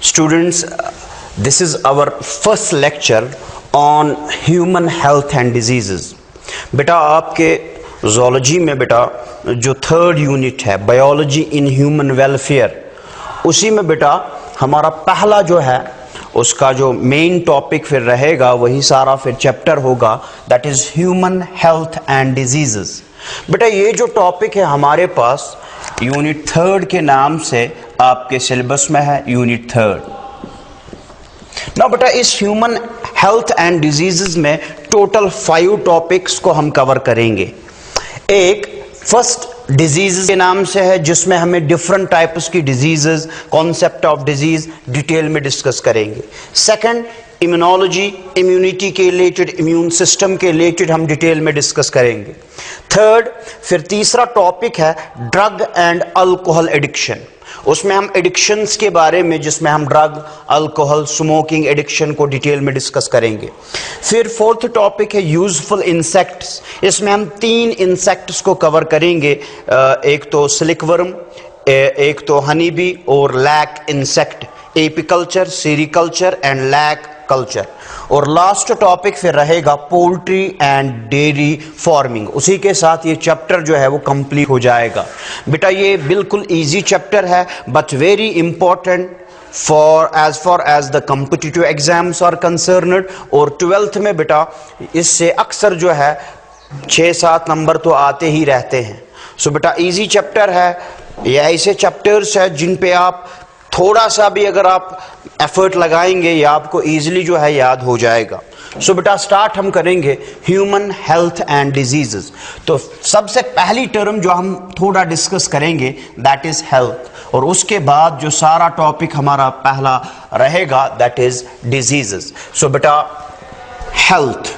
Students, this is our first lecture on human health and diseases. बेटा आपके zoology में बेटा जो थर्ड यूनिट है बायोलॉजी इन ह्यूमन वेलफेयर, उसी में बेटा हमारा पहला जो है उसका जो मेन टॉपिक फिर रहेगा वही सारा फिर चैप्टर होगा, that is human health and diseases. बेटा ये जो टॉपिक है हमारे पास यूनिट थर्ड के नाम से आपके सिलेबस में है, यूनिट थर्ड। ना बेटा इस ह्यूमन हेल्थ एंड डिजीजेस में टोटल 5 टॉपिक्स को हम कवर करेंगे। एक फर्स्ट डिजीज के नाम से है जिसमें हमें डिफरेंट टाइप्स की diseases, concept of disease detail में डिस्कस करेंगे। सेकंड इम्यूनोलॉजी, इम्यूनिटी के रिलेटेड, इम्यून सिस्टम के रिलेटेड हम डिटेल में डिस्कस करेंगे। थर्ड फिर तीसरा टॉपिक है ड्रग एंड अल्कोहल एडिक्शन, उसमें हम एडिक्शंस के बारे में जिसमें हम ड्रग, अल्कोहल, स्मोकिंग एडिक्शन को डिटेल में डिस्कस करेंगे। फिर फोर्थ टॉपिक है यूजफुल इंसेक्ट्स, इसमें हम 3 इंसेक्ट्स को कवर करेंगे, एक तो सिल्कवर्म, एक तो हनी बी और lac insect, apiculture, sericulture and lac culture. और लास्ट टॉपिक फिर रहेगा पोल्ट्री एंड डेयरी फार्मिंग। उसी के साथ ये चैप्टर जो है वो कंप्लीट हो जाएगा। बेटा ये बिल्कुल इजी चैप्टर है but very important for as the competitive exams are concerned. और 12th में बेटा इससे अक्सर जो है 6-7 नंबर तो आते ही रहते हैं। सो बेटा इजी चैप्टर है, ये ऐसे चैप्टर्स है जिन पे आप थोड़ा सा भी अगर आप एफर्ट लगाएंगे या आपको इजीली जो है याद हो जाएगा। सो बेटा स्टार्ट हम करेंगे ह्यूमन हेल्थ एंड डिजीजेस। तो सबसे पहली टर्म जो हम थोड़ा डिस्कस करेंगे दैट इज हेल्थ, और उसके बाद जो सारा टॉपिक हमारा पहला रहेगा दैट इज डिजीजेस। सो बेटा हेल्थ,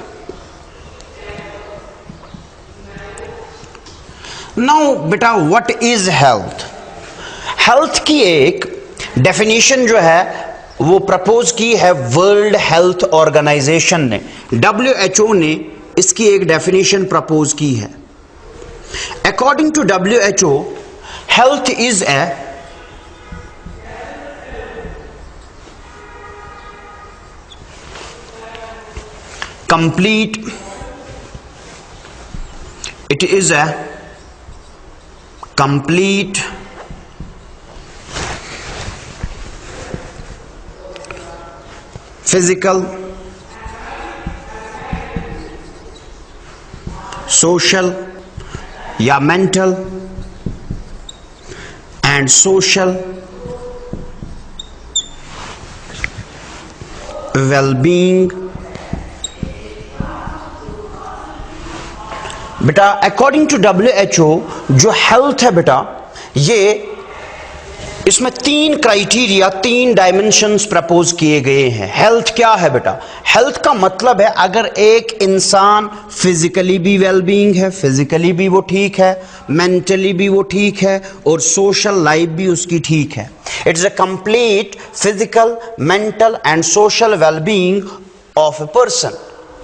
नाउ बेटा व्हाट इज हेल्थ? हेल्थ की एक डेफिनेशन जो है वो प्रपोज की है वर्ल्ड हेल्थ ऑर्गेनाइजेशन ने, WHO ने इसकी एक डेफिनेशन प्रपोज की है। According to WHO health is a complete, it is a complete physical, social या mental and social well-being। बेटा अकॉर्डिंग टू WHO जो हेल्थ है बेटा ये इसमें 3 क्राइटेरिया, 3 डायमेंशंस प्रपोज किए गए हैं। हेल्थ क्या है बेटा? हेल्थ का मतलब है अगर एक इंसान फिजिकली भी वेलबींग है, फिजिकली भी वो ठीक है, मेंटली भी वो ठीक है और सोशल लाइफ भी उसकी ठीक है। It's a complete physical, mental and social wellbeing of a person,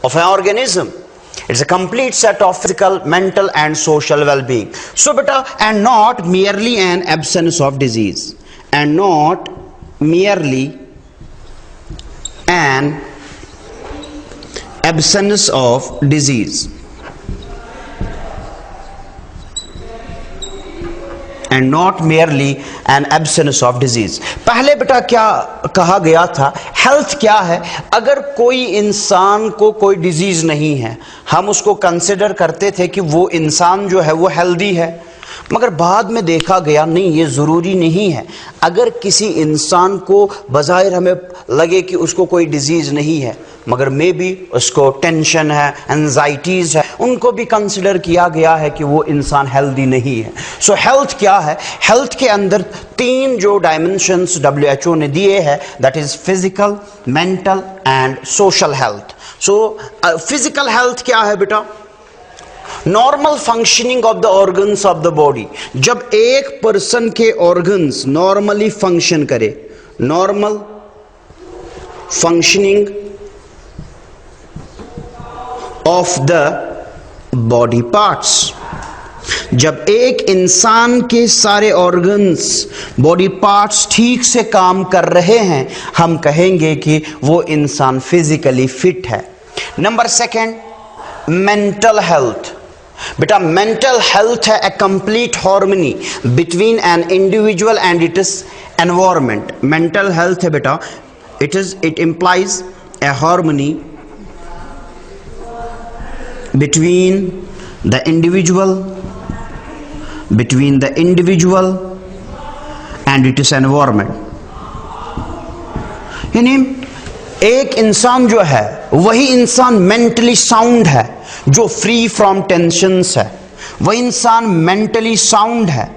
of an organism. It's a complete set of physical, mental and social well-being. So beta, and not merely an absence of disease, and not merely an absence of disease, and not merely an absence of disease। पहले बेटा क्या कहा गया था? Health क्या है? अगर कोई इंसान को कोई डिजीज नहीं है हम उसको कंसिडर करते थे कि वो इंसान जो है वो हेल्दी है, मगर बाद में देखा गया नहीं, ये ज़रूरी नहीं है। अगर किसी इंसान को बज़ाहिर हमें लगे कि उसको कोई डिजीज़ नहीं है मगर मे बी उसको टेंशन है, एंजाइटीज़ है, उनको भी कंसिडर किया गया है कि वो इंसान हेल्दी नहीं है। सो हेल्थ क्या है? हेल्थ के अंदर 3 जो डायमेंशंस WHO ने दिए हैं that is physical, mental and social health. So physical health क्या है बेटा? Normal functioning of the organs of the body. जब एक पर्सन के ऑर्गन्स नॉर्मली फंक्शन करे, normal functioning of the body parts, जब एक इंसान के सारे ऑर्गन्स, बॉडी पार्ट्स ठीक से काम कर रहे हैं, हम कहेंगे कि वो इंसान फिजिकली फिट है। Number second, mental health. बेटा मेंटल हेल्थ है a complete harmony between an individual and its environment. Mental health है बेटा, it implies a harmony between the individual and its environment। यानी एक इंसान जो है वही इंसान मेंटली साउंड है जो फ्री फ्रॉम टेंशन्स है, वही इंसान मेंटली साउंड है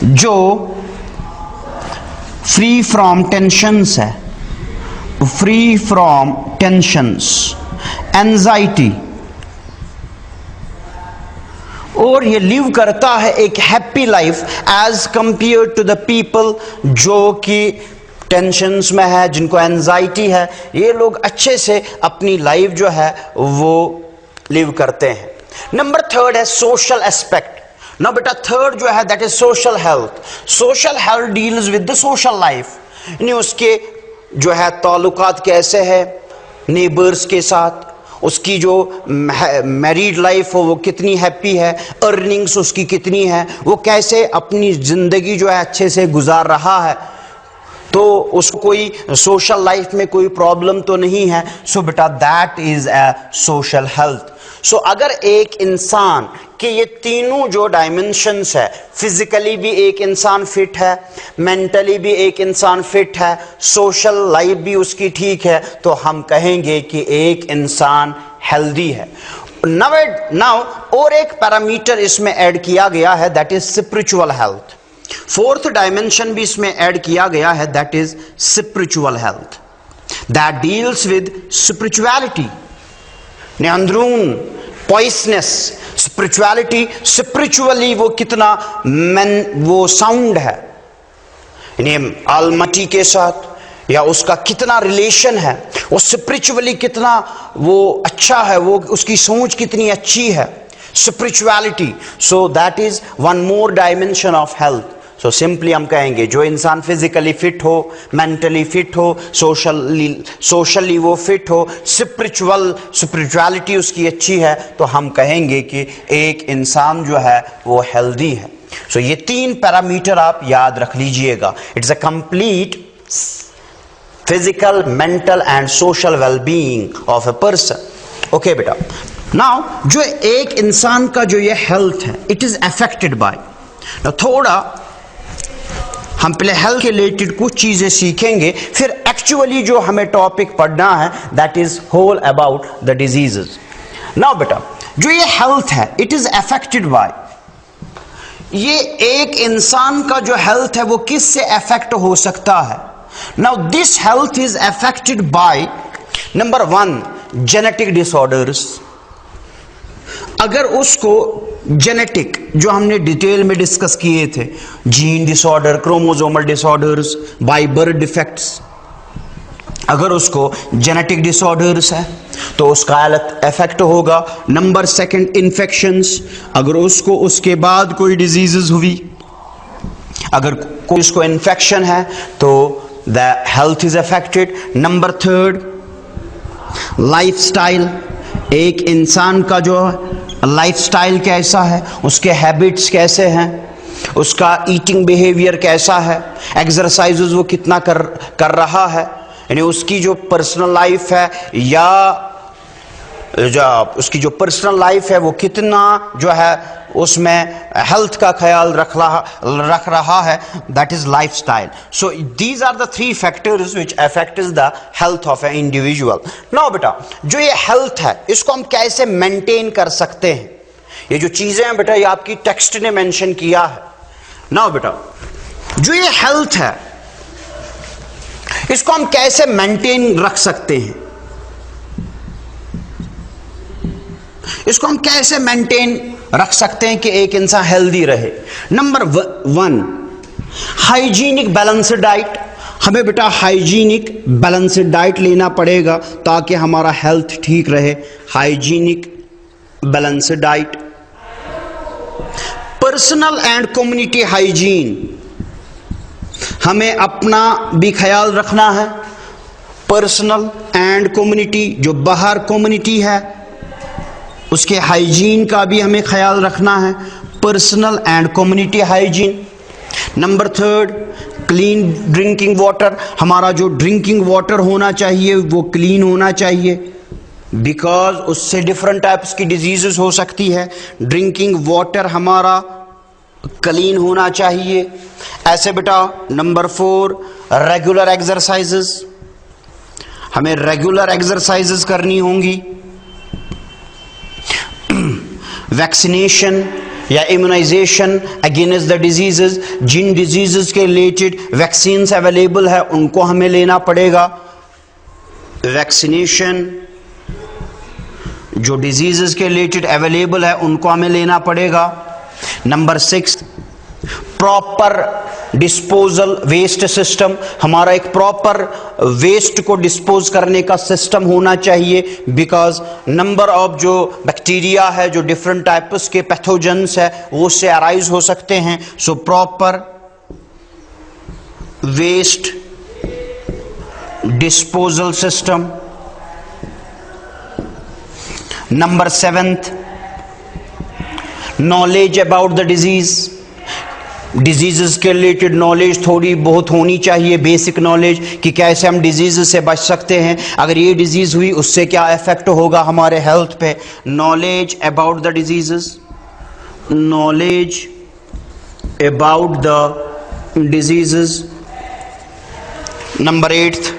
जो फ्री फ्रॉम टेंशन्स है, फ्री फ्रॉम टेंशन्स, एंजाइटी, और ये लिव करता है एक happy life as compare to the people जो कि टेंशन्स में है, जिनको एंजाइटी है। ये लोग अच्छे से अपनी लाइफ जो है वो लिव करते हैं। नंबर थर्ड है सोशल एस्पेक्ट। ना बेटा थर्ड जो है that is social health. Social health deals with the social life, यानी उसके जो है ताल्लुकात कैसे है नेबर्स के साथ, उसकी जो मैरिड लाइफ हो वो कितनी हैप्पी है, अर्निंग्स उसकी कितनी है, वो कैसे अपनी जिंदगी जो है अच्छे से गुजार रहा है, तो उसको कोई सोशल लाइफ में कोई प्रॉब्लम तो नहीं है। सो बेटा that is a social health. So अगर एक इंसान के ये तीनों जो डायमेंशंस है, फिजिकली भी एक इंसान फिट है, मेंटली भी एक इंसान फिट है, सोशल लाइफ भी उसकी ठीक है, तो हम कहेंगे कि एक इंसान हेल्दी है। नाउ और एक पैरामीटर इसमें ऐड किया गया है that is spiritual health. Fourth dimension भी इसमें ऐड किया गया है that is spiritual health, that deals with spirituality, अंदरून पॉइसनेस, स्पिरिचुअलिटी, स्पिरिचुअली वो कितना वो साउंड है, यानी ऑलमाइटी के साथ या उसका कितना रिलेशन है, वो स्पिरिचुअली कितना वो अच्छा है, वो उसकी सोच कितनी अच्छी है, spirituality. So that is one more dimension of health. So simply हम कहेंगे जो इंसान फिजिकली फिट हो, मेंटली फिट हो, सोशली वो फिट हो, स्पिरिचुअलिटी उसकी अच्छी है, तो हम कहेंगे कि एक इंसान जो है वो हेल्दी है। सो ये तीन पैरामीटर आप याद रख लीजिएगा। It's a complete physical, mental and social wellbeing of a person. Okay बेटा, नाउ जो एक इंसान का जो ये हेल्थ है इट इज अफेक्टेड बाय, थोड़ा हम पहले हेल्थ के रिलेटेड कुछ चीजें सीखेंगे, फिर एक्चुअली जो हमें टॉपिक पढ़ना है that is whole about the diseases. Now बेटा जो ये हेल्थ है इट इज अफेक्टेड बाय, ये एक इंसान का जो हेल्थ है वो किस से अफेक्ट हो सकता है। Now this health is affected by number 1 genetic disorders. अगर उसको जेनेटिक जो हमने डिटेल में डिस्कस किए थे, gene disorder, chromosomal disorders, bye birth defects, अगर उसको जेनेटिक डिसऑर्डर्स है तो उसका हेल्थ इफेक्ट होगा। नंबर 2 इन्फेक्शंस, अगर उसको उसके बाद कोई डिजीजेस हुई, अगर कोई उसको इन्फेक्शन है तो the health is affected. Number 3 lifestyle, एक इंसान का जो लाइफस्टाइल कैसा है, उसके हैबिट्स कैसे हैं, उसका ईटिंग बिहेवियर कैसा है, एक्सरसाइजेस वो कितना कर रहा है, यानी उसकी जो पर्सनल लाइफ है या जो उसकी जो पर्सनल लाइफ है वो कितना जो है उसमें हेल्थ का ख्याल रख रहा है, that is lifestyle. So these are the 3 factors which affect the health of a individual. Now बेटा जो ये हेल्थ है इसको हम कैसे मेंटेन कर सकते हैं, ये जो चीजें हैं बेटा ये आपकी टेक्स्ट ने मेंशन किया है। नाउ बेटा जो ये हेल्थ है इसको हम कैसे मेंटेन रख सकते हैं, इसको हम कैसे मेंटेन रख सकते हैं कि एक इंसान हेल्दी रहे। नंबर 1 हाइजीनिक बैलेंस्ड डाइट, हमें बेटा हाइजीनिक बैलेंस्ड डाइट लेना पड़ेगा ताकि हमारा हेल्थ ठीक रहे। Hygienic balanced diet. Personal and community hygiene, हमें अपना भी ख्याल रखना है। पर्सनल एंड कम्युनिटी, जो बाहर कम्युनिटी है उसके हाइजीन का भी हमें ख्याल रखना है। Personal and community hygiene. Number 3, clean drinking water, हमारा जो ड्रिंकिंग वाटर होना चाहिए वो क्लीन होना चाहिए, बिकॉज उससे डिफरेंट टाइप्स की डिजीजेस हो सकती है। ड्रिंकिंग वाटर हमारा क्लीन होना चाहिए। ऐसे बेटा नंबर 4, रेगुलर एक्सरसाइजेस, हमें रेगुलर एक्सरसाइजेस करनी होंगी। वैक्सीनेशन या इम्यूनाइजेशन अगेंस्ट द डिजीजेस, जिन डिजीजेस के रिलेटेड वैक्सीन्स अवेलेबल है उनको हमें लेना पड़ेगा। वैक्सीनेशन जो डिजीजेस के रिलेटेड अवेलेबल है उनको हमें लेना पड़ेगा। Number 6, proper disposal waste system, हमारा एक प्रॉपर वेस्ट को डिस्पोज करने का सिस्टम होना चाहिए, बिकॉज नंबर ऑफ जो बैक्टीरिया है, जो डिफरेंट टाइप्स के पैथोजेंस है वो उससे अराइज हो सकते हैं। So proper waste disposal system. Number 7, knowledge about the disease, diseases के रिलेटेड नॉलेज थोड़ी बहुत होनी चाहिए, बेसिक नॉलेज कि कैसे हम डिजीज से बच सकते हैं, अगर ये डिजीज हुई उससे क्या इफेक्ट होगा हमारे हेल्थ पे। Knowledge about the diseases, knowledge about the diseases. Number 8,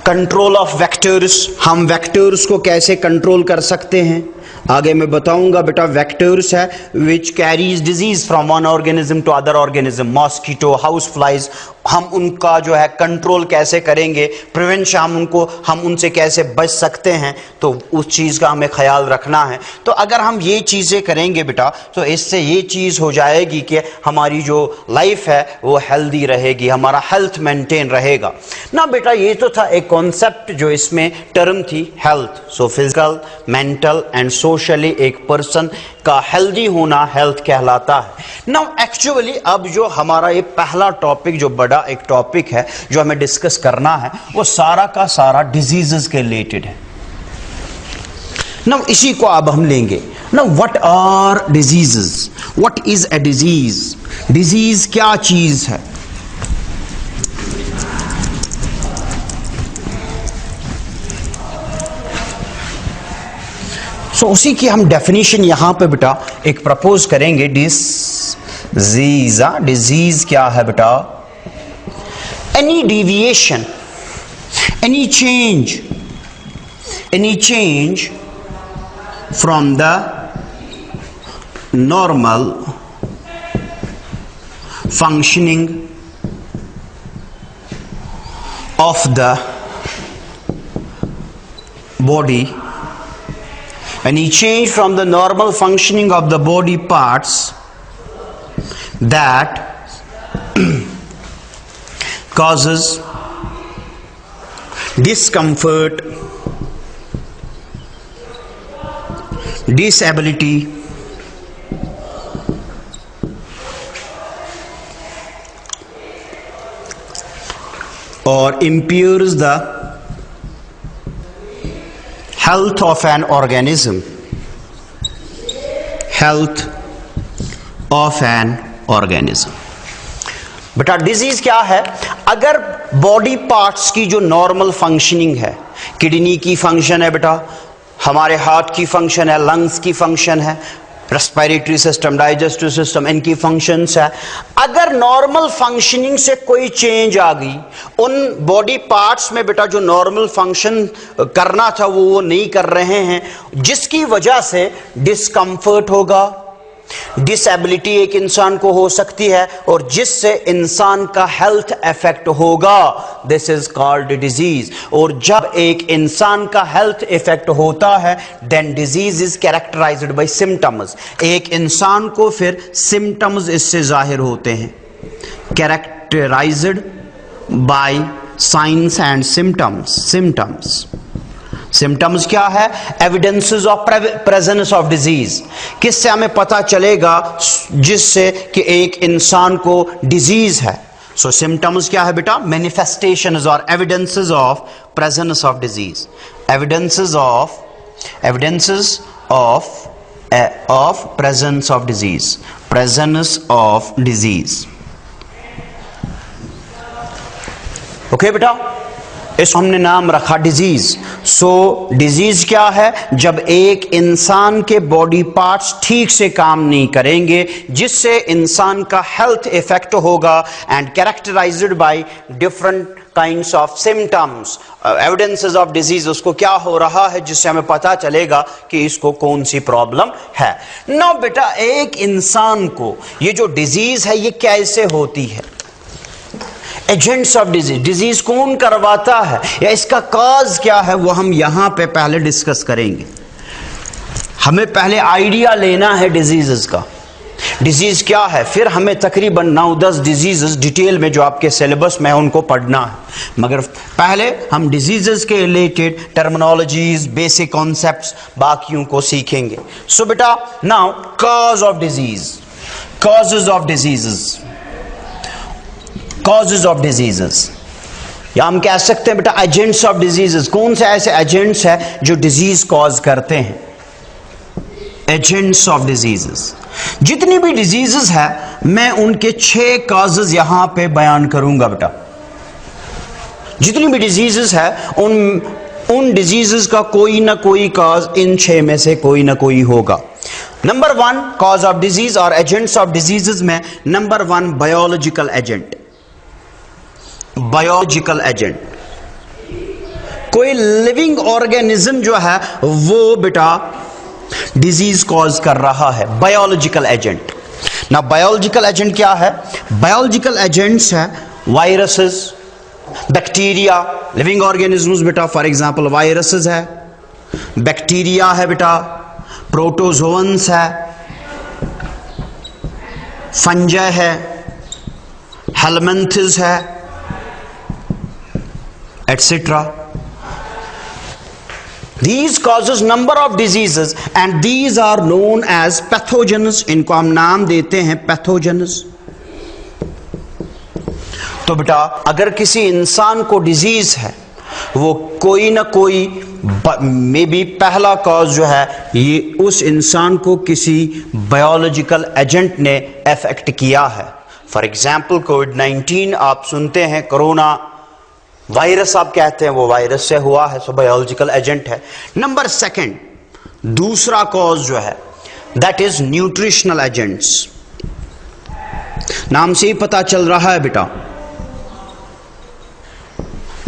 control of vectors, हम वेक्टर्स को कैसे कंट्रोल कर सकते हैं आगे मैं बताऊंगा बेटा। वेक्टर्स है which carries disease from one organism to other organism, mosquito, house flies, हम उनका जो है कंट्रोल कैसे करेंगे, प्रिवेंशन हम उनसे कैसे बच सकते हैं, तो उस चीज़ का हमें ख्याल रखना है। तो अगर हम ये चीज़ें करेंगे बेटा तो इससे ये चीज़ हो जाएगी कि हमारी जो लाइफ है वो हेल्दी रहेगी, हमारा हेल्थ मेंटेन रहेगा ना बेटा। ये तो था एक कॉन्सेप्ट जो इसमें टर्म थी health. So physical, mental and socially एक पर्सन का हेल्दी होना हेल्थ कहलाता है। नाउ एक्चुअली अब जो हमारा ये पहला टॉपिक जो बड़ा एक टॉपिक है जो हमें डिस्कस करना है वो सारा का सारा डिजीजेस के रिलेटेड है। नाउ इसी को अब हम लेंगे। Now what are diseases, what is a disease, disease क्या चीज है। सो उसी की हम डेफिनेशन यहां पे बेटा एक प्रपोज करेंगे। डिजीज, डिजीज क्या है बेटा, any deviation, any change from the normal functioning of the body, any change from the normal functioning of the body parts that causes discomfort, disability, or impairs the health of an organism, health of an organism। बेटा disease क्या है, अगर body parts की जो normal functioning है, kidney की function है बेटा, हमारे हार्ट की फंक्शन है, लंग्स की फंक्शन है, रेस्पिरेटरी सिस्टम, डाइजेस्टिव सिस्टम, इनकी फंक्शंस है, अगर नॉर्मल फंक्शनिंग से कोई चेंज आ गई उन बॉडी पार्ट्स में बेटा जो नॉर्मल फंक्शन करना था वो नहीं कर रहे हैं, जिसकी वजह से डिस्कम्फर्ट होगा, डिसेबिलिटी एक इंसान को हो सकती है और जिससे इंसान का हेल्थ इफेक्ट होगा, दिस इज कॉल्ड डिजीज। और जब एक इंसान का हेल्थ इफेक्ट होता है, then disease is characterised by symptoms. एक इंसान को फिर सिम्टम्स इससे जाहिर होते हैं, characterised by science and symptoms. Symptoms क्या है? Evidences of presence of disease. किससे हमें पता चलेगा जिससे कि एक इंसान को डिजीज है? सो सिम्टम्स क्या है बेटा? मैनिफेस्टेशंस और evidences of presence of disease. Evidences of presence of disease, presence of disease. Okay बेटा, इस हमने नाम रखा डिजीज। सो डिजीज क्या है? जब एक इंसान के बॉडी पार्ट्स ठीक से काम नहीं करेंगे, जिससे इंसान का हेल्थ इफेक्ट होगा and characterised by different kinds of symptoms, evidences of disease. उसको क्या हो रहा है जिससे हमें पता चलेगा कि इसको कौन सी प्रॉब्लम है। नाउ बेटा, एक इंसान को ये जो डिजीज है ये कैसे होती है? एजेंट्स ऑफ डिजीज, डिजीज कौन करवाता है या इसका कॉज क्या है, वो हम यहां पे पहले डिस्कस करेंगे। हमें पहले आइडिया लेना है डिजीजेस का, डिजीज क्या है, फिर हमें तकरीबन 9-10 डिजीजेस डिटेल में जो आपके सिलेबस में है उनको पढ़ना है। मगर पहले हम डिजीजेस के रिलेटेड टर्मिनोलॉजीज, बेसिक कॉन्सेप्ट्स बाकियों को सीखेंगे। सो बेटा, now cause of disease, causes of diseases, causes of diseases, या हम कह सकते हैं बेटा एजेंट्स ऑफ डिजीजेस। कौन से ऐसे एजेंट्स हैं जो डिजीज कॉज करते हैं? Agents of diseases. जितनी भी डिजीजेस है मैं उनके 6 कॉजेज यहां पे बयान करूंगा बेटा। जितनी भी डिजीजेस है उन डिजीजेस का कोई ना कोई कॉज इन 6 में से कोई ना कोई होगा। नंबर 1 कॉज ऑफ डिजीज और एजेंट्स ऑफ डिजीजेस में number 1 biological agent. Biological agent, कोई लिविंग ऑर्गेनिज्म जो है वो बेटा डिजीज कॉज कर रहा है, बायोलॉजिकल एजेंट। ना बायोलॉजिकल एजेंट क्या है? बायोलॉजिकल एजेंट्स है वायरसेस, बैक्टीरिया, लिविंग ऑर्गेनिज्म्स बेटा, फॉर एग्जांपल वायरसेस है, बैक्टीरिया है बेटा, प्रोटोजोअन्स है, फंजाई है, हेलमिंथ्स है, etc. These causes number of diseases and these are known as pathogens. इनको हम नाम देते हैं pathogens। तो बेटा अगर किसी इंसान को डिजीज है, वो कोई ना कोई मे बी पहला कॉज जो है ये उस इंसान को किसी बायोलॉजिकल एजेंट ने अफेक्ट किया है। फॉर एग्जाम्पल कोविड-19 आप सुनते हैं, कोरोना वायरस आप कहते हैं, वो वायरस से हुआ है, सो बायोलॉजिकल एजेंट है। नंबर 2 दूसरा कॉज जो है दैट इज न्यूट्रिशनल एजेंट्स। नाम से ही पता चल रहा है बेटा,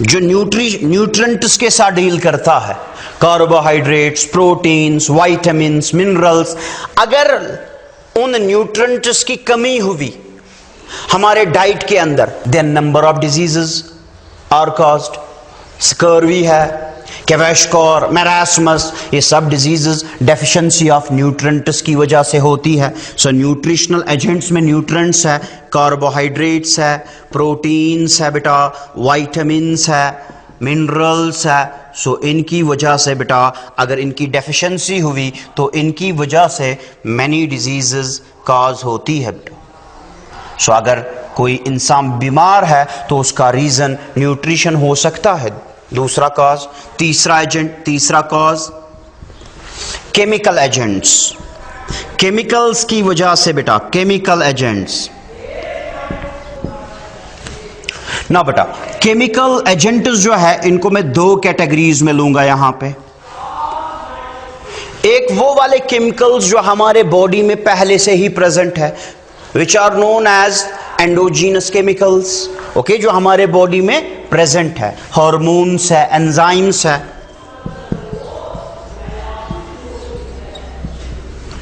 जो न्यूट्रिएंट्स के साथ डील करता है, कार्बोहाइड्रेट्स, प्रोटीन्स, विटामिन्स, मिनरल्स। अगर उन न्यूट्रिएंट्स की कमी हुई हमारे डाइट के अंदर, then number of diseases are caused. Scurvy है, क्वेशकोर, मैरास्मस, ये सब डिजीजेस डेफिशिएंसी ऑफ न्यूट्रिएंट्स की वजह से होती है। सो न्यूट्रिशनल एजेंट्स में न्यूट्रिएंट्स है, कार्बोहाइड्रेट्स है, प्रोटीन्स है बेटा, विटामिन्स है, मिनरल्स है। सो इनकी वजह से बेटा अगर इनकी डेफिशिएंसी हुई तो इनकी वजह से मैनी डिजीजेस कॉज होती है बेटा। सो अगर कोई इंसान बीमार है तो उसका रीजन न्यूट्रिशन हो सकता है, दूसरा कॉज। तीसरा एजेंट, तीसरा कॉज केमिकल एजेंट्स। केमिकल्स की वजह से बेटा, केमिकल एजेंट्स ना बेटा, केमिकल एजेंट्स जो है इनको मैं 2 कैटेगरीज में लूंगा यहां पे। एक वो वाले केमिकल्स जो हमारे बॉडी में पहले से ही प्रेजेंट है, which are known as endogenous chemicals. Okay, जो हमारे बॉडी में प्रेजेंट है, हार्मोन्स है, एंजाइम्स है।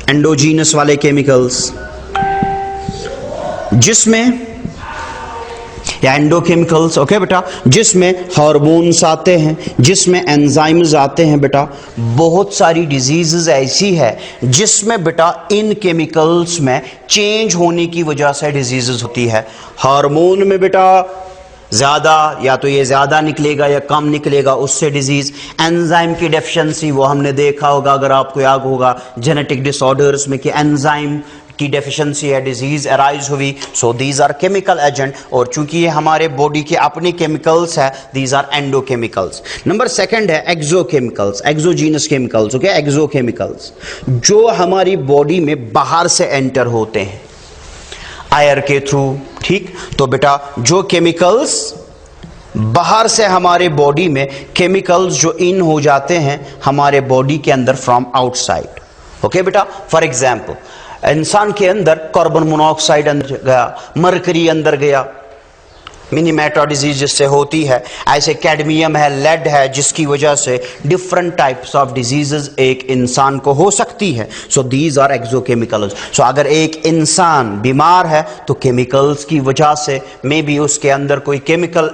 एंडोजीनस वाले केमिकल्स, जिसमें या एंडोकेमिकल्स, ओके बेटा, जिसमें हार्मोन्स आते हैं, जिसमें एंजाइम्स आते हैं बेटा। बहुत सारी डिजीजेस ऐसी है जिसमें बेटा इन केमिकल्स में चेंज होने की वजह से डिजीजेस होती है। हार्मोन में बेटा ज्यादा या तो ये ज्यादा निकलेगा या कम निकलेगा, उससे डिजीज। एंजाइम की डेफिशिएंसी, वो हमने देखा होगा, अगर आपको याद होगा जेनेटिक डिसऑर्डर्स में कि एंजाइम की डेफिशिएंसी है, डिजीज अराइज हुई। So these are chemical agent, और चूंकि ये हमारे बॉडी के अपने केमिकल्स है, these are endochemicals. Number second है exochemicals, exogenous chemicals, okay, exochemicals जो हमारी बॉडी में बाहर से एंटर होते हैं एयर के थ्रू, ठीक। तो बेटा जो केमिकल्स बाहर से हमारे बॉडी में केमिकल्स जो इन हो जाते हैं हमारे बॉडी के अंदर फ्रॉम आउटसाइड, ओके बेटा। फॉर एग्जांपल इंसान के अंदर कार्बन मोनोऑक्साइड अंदर गया, मरकरी अंदर गया, मिनीमेटा डिजीज जिससे होती है, ऐसे कैडमियम है, लेड है, जिसकी वजह से डिफरेंट टाइप्स ऑफ डिजीजेस एक इंसान को हो सकती है। सो दीज आर एक्सोकेमिकल्स। सो अगर एक इंसान बीमार है तो केमिकल्स की वजह से मे बी उसके अंदर कोई केमिकल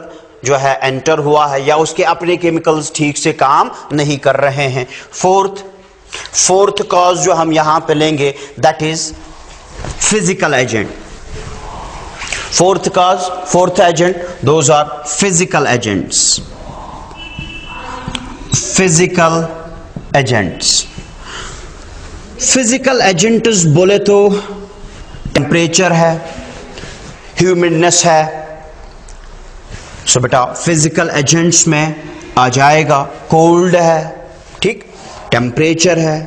जो है एंटर हुआ है, या उसके अपने केमिकल्स ठीक से काम नहीं कर रहे हैं। फोर्थ कॉज जो हम यहां पे लेंगे that is physical agent. Fourth agent, those are physical agents. Physical agents बोले तो टेम्परेचर है, ह्यूमिडनेस है। सो बेटा फिजिकल एजेंट्स में आ जाएगा कोल्ड है, ठीक, टेम्परेचर है,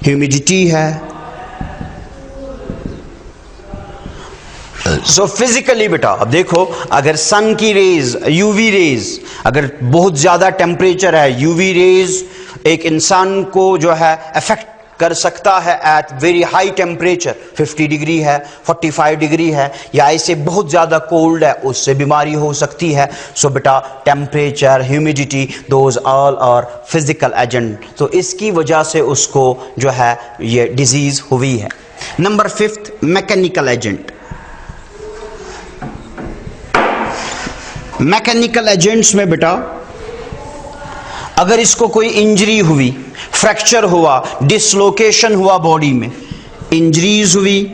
ह्यूमिडिटी है। सो फिजिकली बेटा अब देखो, अगर सन की रेज, यूवी रेज, अगर बहुत ज्यादा टेम्परेचर है, यूवी रेज एक इंसान को जो है अफेक्ट कर सकता है at very high temperature, 50 degree है, 45 डिग्री है, या ऐसे बहुत ज्यादा कोल्ड है, उससे बीमारी हो सकती है। सो बेटा temperature, humidity, those all are physical agent. तो इसकी वजह से उसको जो है ये डिजीज हुई है। Number 5 mechanical agent. Mechanical agents में बेटा अगर इसको कोई इंजरी हुई, फ्रैक्चर हुआ, डिसलोकेशन हुआ बॉडी में, इंजरीज हुई,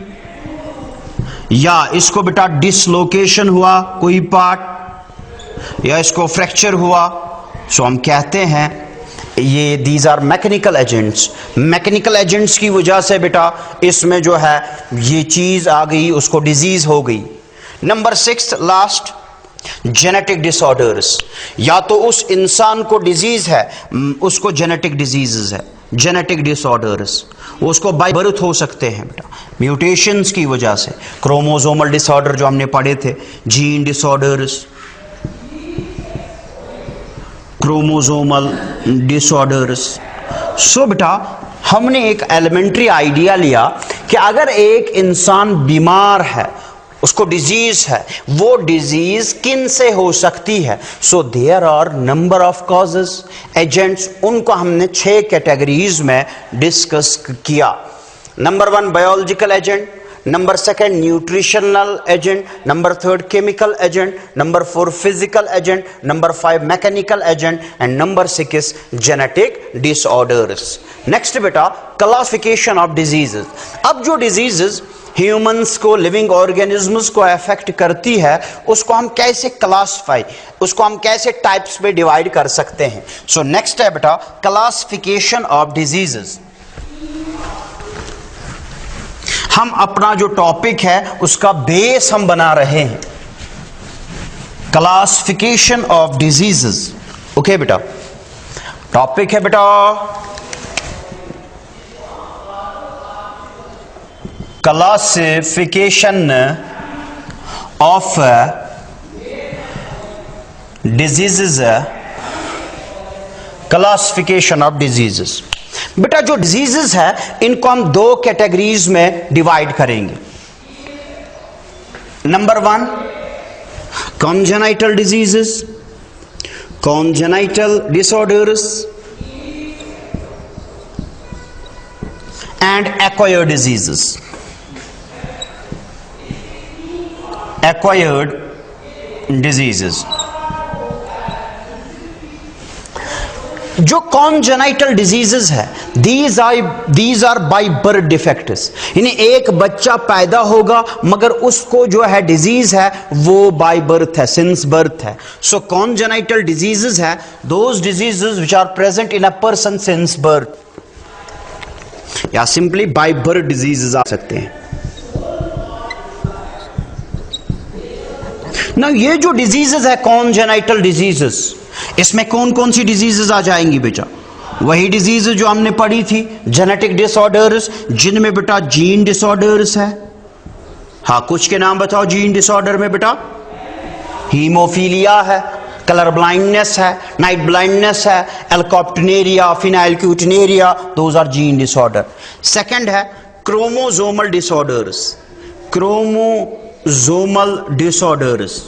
या इसको बेटा डिसलोकेशन हुआ कोई पार्ट, या इसको फ्रैक्चर हुआ, सो हम कहते हैं ये these are mechanical agents. Mechanical agents की वजह से बेटा इसमें जो है ये चीज आ गई, उसको डिजीज हो गई। Number 6 last, genetic disorders. या तो उस इंसान को डिजीज है, उसको जेनेटिक डिजीजेस है, जेनेटिक डिसऑर्डर्स, उसको बाय बर्थ हो सकते हैं बेटा म्यूटेशंस की वजह से। क्रोमोसोमल डिसऑर्डर जो हमने पढ़े थे, जीन डिसऑर्डर्स, क्रोमोसोमल डिसऑर्डर्स। सो बेटा हमने एक एलिमेंट्री आइडिया लिया कि अगर एक इंसान बीमार है, उसको डिजीज है, वो डिजीज किन से हो सकती है। So there are number of causes, agents, उनको हमने 6 कैटेगरीज में डिस्कस किया। Number 1 biological agent, number 2 nutritional agent, number 3 chemical agent, number 4 physical agent, number 5 mechanical agent, and number 6 genetic disorders. Next बेटा क्लासिफिकेशन ऑफ डिजीजेस। अब जो diseases humans को, living organisms को affect करती है, उसको हम कैसे क्लासिफाई, उसको हम कैसे टाइप्स में डिवाइड कर सकते हैं। सो नेक्स्ट है बेटा क्लासिफिकेशन ऑफ डिजीजेस। हम अपना जो टॉपिक है उसका बेस हम बना रहे हैं, क्लासिफिकेशन ऑफ डिजीजेस। ओके बेटा, टॉपिक है बेटा classification of diseases. Classification of diseases बेटा, जो डिजीजेस है इनको हम 2 कैटेगरीज में डिवाइड करेंगे। Number 1 congenital diseases, congenital disorders, and acquired diseases. Acquired diseases. जो कॉन्जेनाइटल डिजीजेस है, these are by birth defects, यानी एक बच्चा पैदा होगा मगर उसको जो है डिजीज है वो बाय बर्थ है, सिंस बर्थ है. सो कॉन्जेनाइटल डिजीजेस है those diseases which are present in a person since birth, या सिंपली बाय बर्थ डिजीजेस आ सकते हैं. ना ये जो डिजीजेस है कॉन्जेनाइटल डिजीजेस, इसमें कौन कौन सी डिजीजेस आ जाएंगी बेटा? वही डिजीज जो हमने पढ़ी थी, जेनेटिक डिसऑर्डर्स, जिनमें बेटा जीन डिसऑर्डर्स है. हाँ, कुछ के नाम बताओ जीन डिसऑर्डर में बेटा. हीमोफीलिया है, कलर ब्लाइंडनेस है, नाइट ब्लाइंडनेस है, alkaptonuria, phenylketonuria, those are gene disorder. Second है chromosomal disorders. Chromosomal disorders,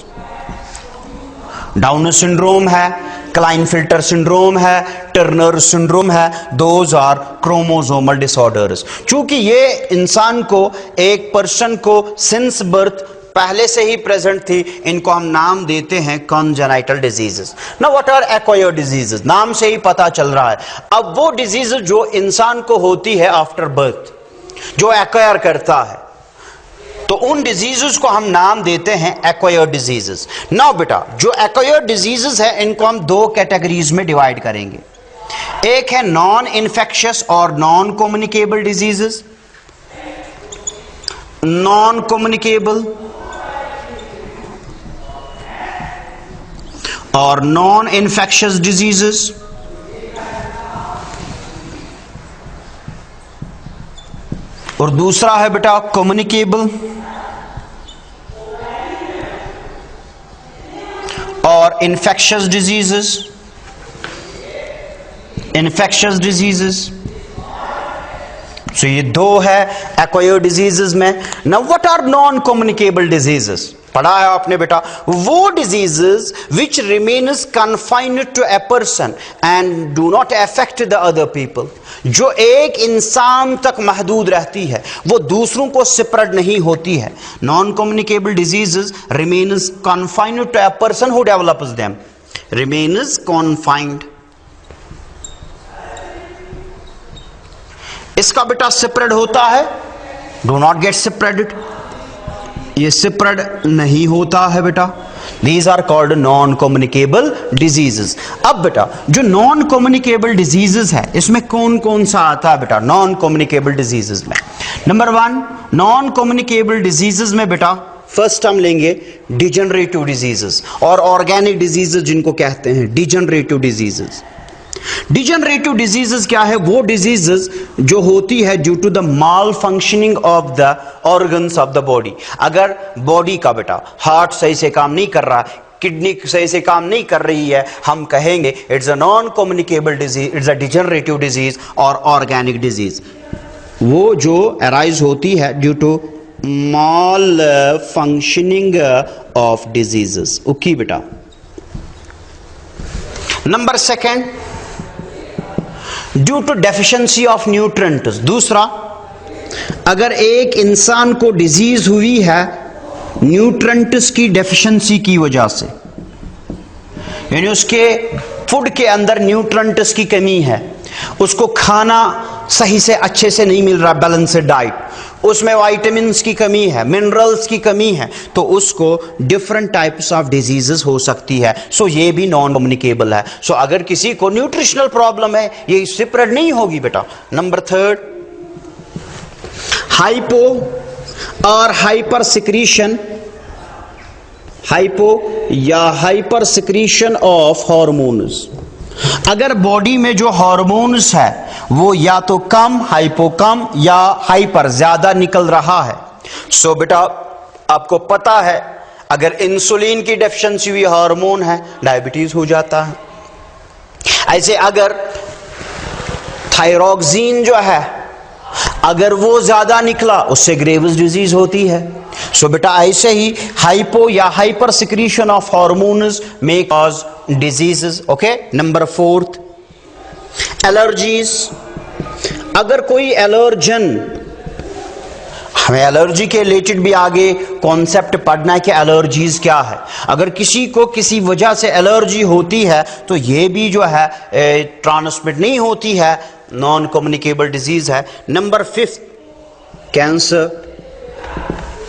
Down syndrome है, क्लाइनफिल्टर सिंड्रोम है, टर्नर सिंड्रोम है, दोज आर क्रोमोसोमल डिसऑर्डर्स. क्योंकि ये इंसान को, एक पर्सन को सिंस बर्थ पहले से ही प्रेजेंट थी, इनको हम नाम देते हैं congenital diseases. Now what are acquired diseases? नाम से ही पता चल रहा है. अब वो डिजीज जो इंसान को होती है आफ्टर बर्थ, जो एक्वायर करता है, तो उन डिजीजेस को हम नाम देते हैं एक्वायर्ड डिजीजेस. नाउ बेटा जो एक्वायर्ड डिजीजेस है इनको हम दो कैटेगरीज में डिवाइड करेंगे. एक है नॉन इन्फेक्शियस और non communicable diseases. Non communicable और नॉन इन्फेक्शियस डिजीजेस. और दूसरा है बेटा कम्युनिकेबल और infectious diseases. Infectious diseases, so ये दो है एक्वायर्ड डिजीजेस में. Now what are non communicable diseases? पढ़ा है आपने बेटा, वो diseases which remains confined to a person and do not affect the other people. जो एक इंसान तक महदूद रहती है, वो दूसरों को स्प्रेड नहीं होती है. Non communicable diseases remains confined to a person who develops them. Remains confined. इसका बेटा स्प्रेड होता है, डू नॉट गेट स्प्रेडेड. ये स्प्रेड नहीं होता है बेटा. These are called non communicable diseases. अब बेटा जो नॉन कम्युनिकेबल डिजीजेस है इसमें कौन कौन सा आता है बेटा? नॉन कम्युनिकेबल डिजीजेस में नंबर 1, नॉन कम्युनिकेबल डिजीजेस में बेटा फर्स्ट हम लेंगे डिजेनरेटिव डिजीजेस और ऑर्गेनिक डिजीजेस जिनको कहते हैं डिजेनरेटिव डिजीजेस. डिजेनरेटिव डिजीजेस क्या है? वो डिजीजेस जो होती है due to the malfunctioning of the organs of the body. अगर बॉडी का बेटा हार्ट सही से काम नहीं कर रहा, किडनी सही से काम नहीं कर रही है, हम कहेंगे it's a non communicable disease, it's a degenerative disease और ऑर्गेनिक डिजीज. वो जो अराइज होती है due to malfunctioning of diseases. Okay बेटा. Number 2, due to deficiency of nutrients. दूसरा, अगर एक इंसान को डिजीज हुई है न्यूट्रिएंट्स की डेफिशिएंसी की वजह से, यानी उसके फूड के अंदर न्यूट्रिएंट्स की कमी है, उसको खाना सही से अच्छे से नहीं मिल रहा, बैलेंस्ड डाइट, उसमें विटामिन्स की कमी है, मिनरल्स की कमी है, तो उसको डिफरेंट टाइप्स ऑफ डिजीजेस हो सकती है. सो ये भी नॉन कम्युनिकेबल है. सो अगर किसी को न्यूट्रिशनल प्रॉब्लम है ये स्प्रेड नहीं होगी बेटा. नंबर 3, हाइपो और हाइपर सिक्रीशन. हाइपो या हाइपर सिक्रीशन ऑफ हार्मोन्स. अगर बॉडी में जो हार्मोन्स है वो या तो कम, हाइपो कम, या हाइपर ज्यादा निकल रहा है. सो बेटा आपको पता है अगर इंसुलिन की डेफिशिएंसी हुई, हार्मोन है, डायबिटीज हो जाता है. ऐसे अगर थायरॉक्सिन जो है अगर वो ज्यादा निकला उससे ग्रेव्स डिजीज होती है. सो बेटा ऐसे ही हाइपो या hyper secretion of hormones may cause diseases. Okay. Number 4, allergies. अगर कोई एलर्जन, हमें एलर्जी के रिलेटेड भी आगे कॉन्सेप्ट पढ़ना है कि एलर्जीज क्या है। अगर किसी को किसी वजह से एलर्जी होती है तो ये भी जो है ट्रांसमिट नहीं होती है, नॉन कम्युनिकेबल डिजीज है। Number 5 cancer.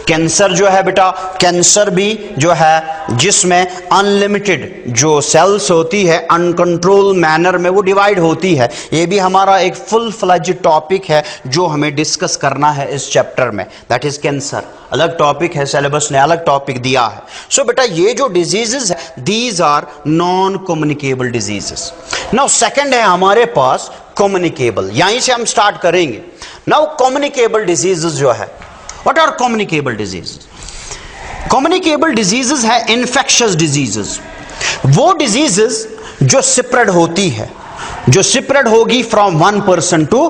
कैंसर जो है बेटा, कैंसर भी जो है जिसमें अनलिमिटेड जो सेल्स होती है अनकंट्रोल मैनर में वो डिवाइड होती है। ये भी हमारा एक फुल फ्लेज्ड टॉपिक है जो हमें डिस्कस करना है इस चैप्टर में, दैट इज कैंसर। अलग टॉपिक है, सिलेबस ने अलग टॉपिक दिया है। सो बेटा ये जो डिजीजेस है these are non communicable diseases. Now second है हमारे पास कम्युनिकेबल, यहीं से हम स्टार्ट करेंगे। नाउ कम्युनिकेबल डिजीजेस जो है, What are communicable diseases? Communicable diseases है infectious diseases, वो diseases जो spread होती है, जो spread होगी from one person to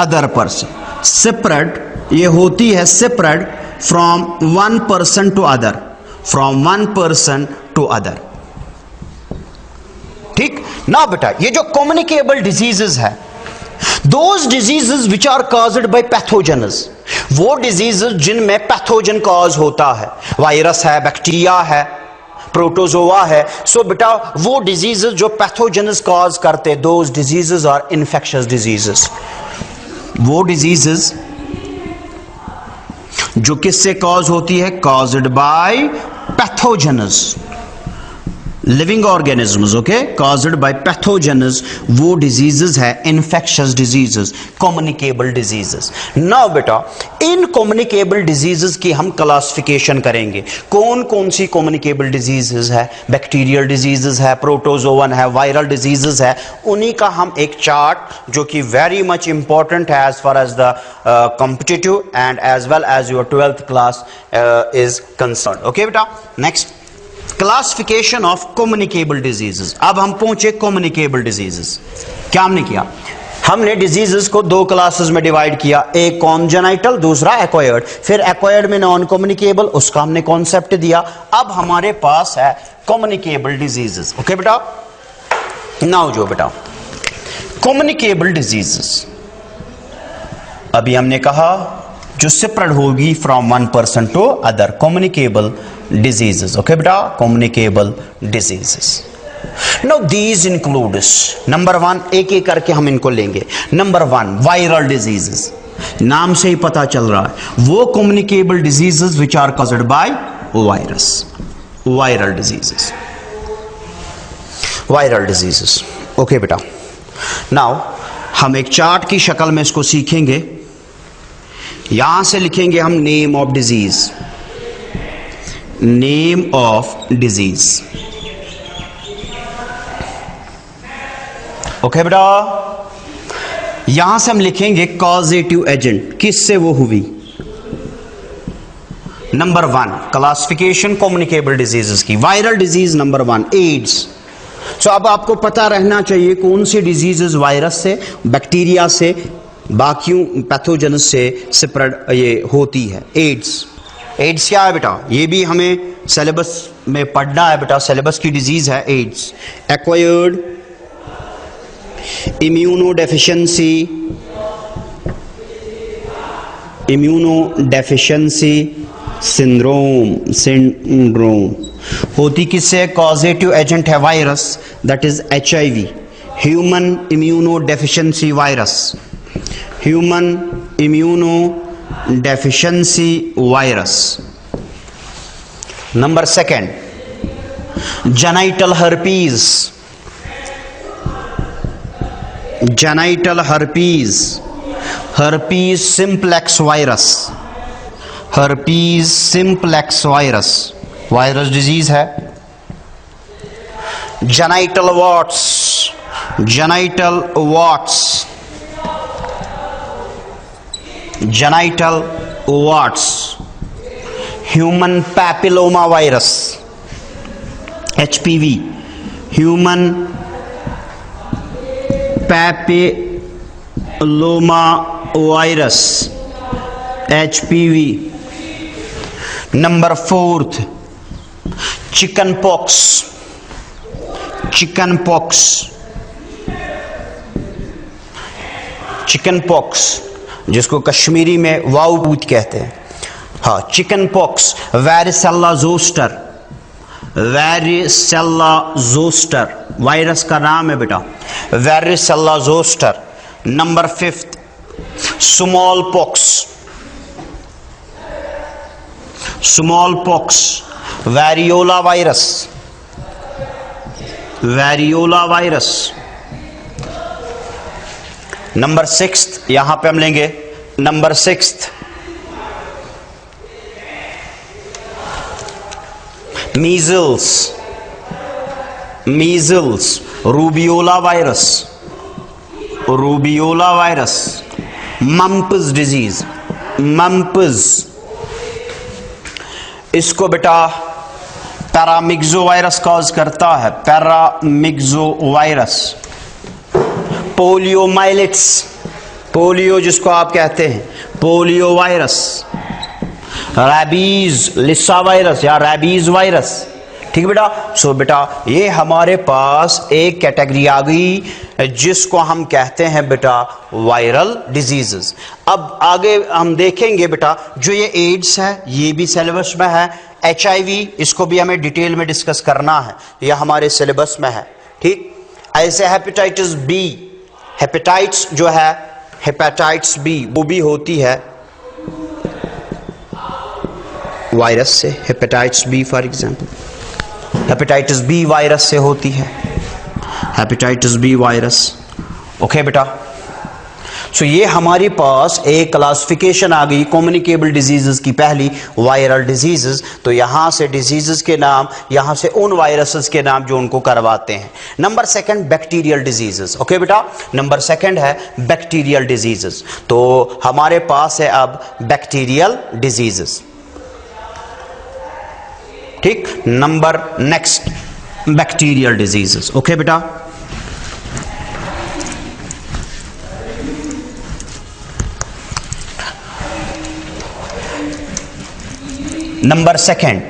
other person। spread ये होती है spread from one person to other, from one person to other। ठीक ना बेटा, ये जो communicable diseases है, those diseases which are caused by pathogens, वो डिजीजेस जिनमें पैथोजन कॉज होता है, वायरस है, बैक्टीरिया है, प्रोटोजोआ है। सो बेटा वो डिजीजेस जो पैथोजेनस कॉज करते, those diseases are infectious diseases. वो डिजीजेस जो किससे कॉज होती है, caused by pathogens living organisms, okay, caused by pathogens, वो डिजीजेस है infectious diseases, communicable diseases. Now बेटा इन कम्युनिकेबल डिजीजेस की हम क्लासिफिकेशन करेंगे। कौन कौन सी कम्युनिकेबल डिजीजेस है, बैक्टीरियल डिजीजेस है, प्रोटोजोवन है, वायरल डिजीजेस है, उन्हीं का हम एक चार्ट जो कि वेरी मच इंपॉर्टेंट है as far as the competitive and as well as your 12th class is concern. Okay बेटा, next classification of communicable diseases. अब हम पहुंचे कम्युनिकेबल डिजीजेस। क्या हमने किया, हमने डिजीजेस को दो क्लासेस में डिवाइड किया, एक कॉन्जेनाइटल, दूसरा एक्वायर्ड। फिर एक्वायर्ड में नॉन कम्युनिकेबल, उसका हमने कॉन्सेप्ट दिया। अब हमारे पास है कम्युनिकेबल डिजीजेस। ओके बेटा, नाउ जो बेटा कम्युनिकेबल डिजीजेस, अभी हमने कहा जो स्प्रेड होगी from one person to other, communicable diseases। okay beta, communicable diseases। now these includes number 1, एक एक करके हम इनको लेंगे। नंबर 1 viral diseases, नाम से ही पता चल रहा है वो communicable diseases which are caused by virus, viral diseases, viral diseases। okay बेटा, now हम एक चार्ट की शक्ल में इसको सीखेंगे। यहां से लिखेंगे हम name of disease, name of disease. Okay बेटा, यहां से हम लिखेंगे कॉजेटिव एजेंट, किससे वो हुई। नंबर 1 क्लासिफिकेशन कम्युनिकेबल डिजीजेस की, वायरल डिजीज नंबर 1 एड्स। सो अब आपको पता रहना चाहिए कौन सी डिजीजेस वायरस से, बैक्टीरिया से, बाकियों पैथोजेनस से स्प्रेड ये होती है। एड्स, एड्स क्या है बेटा, ये भी हमें सिलेबस में पढ़ना है बेटा, सिलेबस की डिजीज है AIDS. Acquired immuno deficiency, immuno deficiency syndrome होती किससे, कॉजेटिव एजेंट है virus, that is HIV, human immuno deficiency virus, human immuno deficiency virus. Number 2 genital herpes, genital herpes, herpes simplex virus, herpes simplex virus, virus disease है। Genital warts, genital warts, genital warts, human papilloma virus HPV, human papilloma virus HPV। Number 4 chicken pox, chicken pox, chicken pox, जिसको कश्मीरी में वाऊ पूत कहते हैं, हाँ chicken pox, varicella zoster, varicella zoster virus का नाम है बेटा, varicella zoster. Number 5 small pox, small pox, variola virus, variola virus. Number 6 यहां पे हम लेंगे, number 6 measles, measles, rubeola virus, rubeola virus. Mumps disease, mumps, इसको बेटा पैरामिक्सो वायरस कॉज करता है, पैरामिक्सो वायरस। पोलियोमाइलिट्स, पोलियो जिसको आप कहते हैं, पोलियो वायरस। रैबीज, लिसा वायरस या रैबीज वायरस, ठीक बेटा। सो बेटा ये हमारे पास एक कैटेगरी आ गई जिसको हम कहते हैं बेटा वायरल डिजीजेस। अब आगे हम देखेंगे बेटा जो ये एड्स है ये भी सिलेबस में है, HIV इसको भी हमें डिटेल में डिस्कस करना है, यह हमारे सिलेबस में है, ठीक। ऐसे हेपेटाइटिस बी, हेपेटाइट्स जो है हेपेटाइटिस बी वो भी होती है वायरस से, hepatitis B for example, hepatitis B virus से होती है, हेपेटाइटिस बी वायरस। ओके बेटा, सो ये हमारे पास एक क्लासिफिकेशन आ गई कम्युनिकेबल डिजीजेस की, पहली वायरल डिजीजेस। तो यहां से डिजीजेस के नाम, यहां से उन वायरसेस के नाम जो उनको करवाते हैं। Number 2 bacterial diseases. ओके बेटा, नंबर 2 है बैक्टीरियल डिजीजेस। तो हमारे पास है अब बैक्टीरियल डिजीजेस, ठीक। Number next bacterial diseases. Okay बेटा, number 2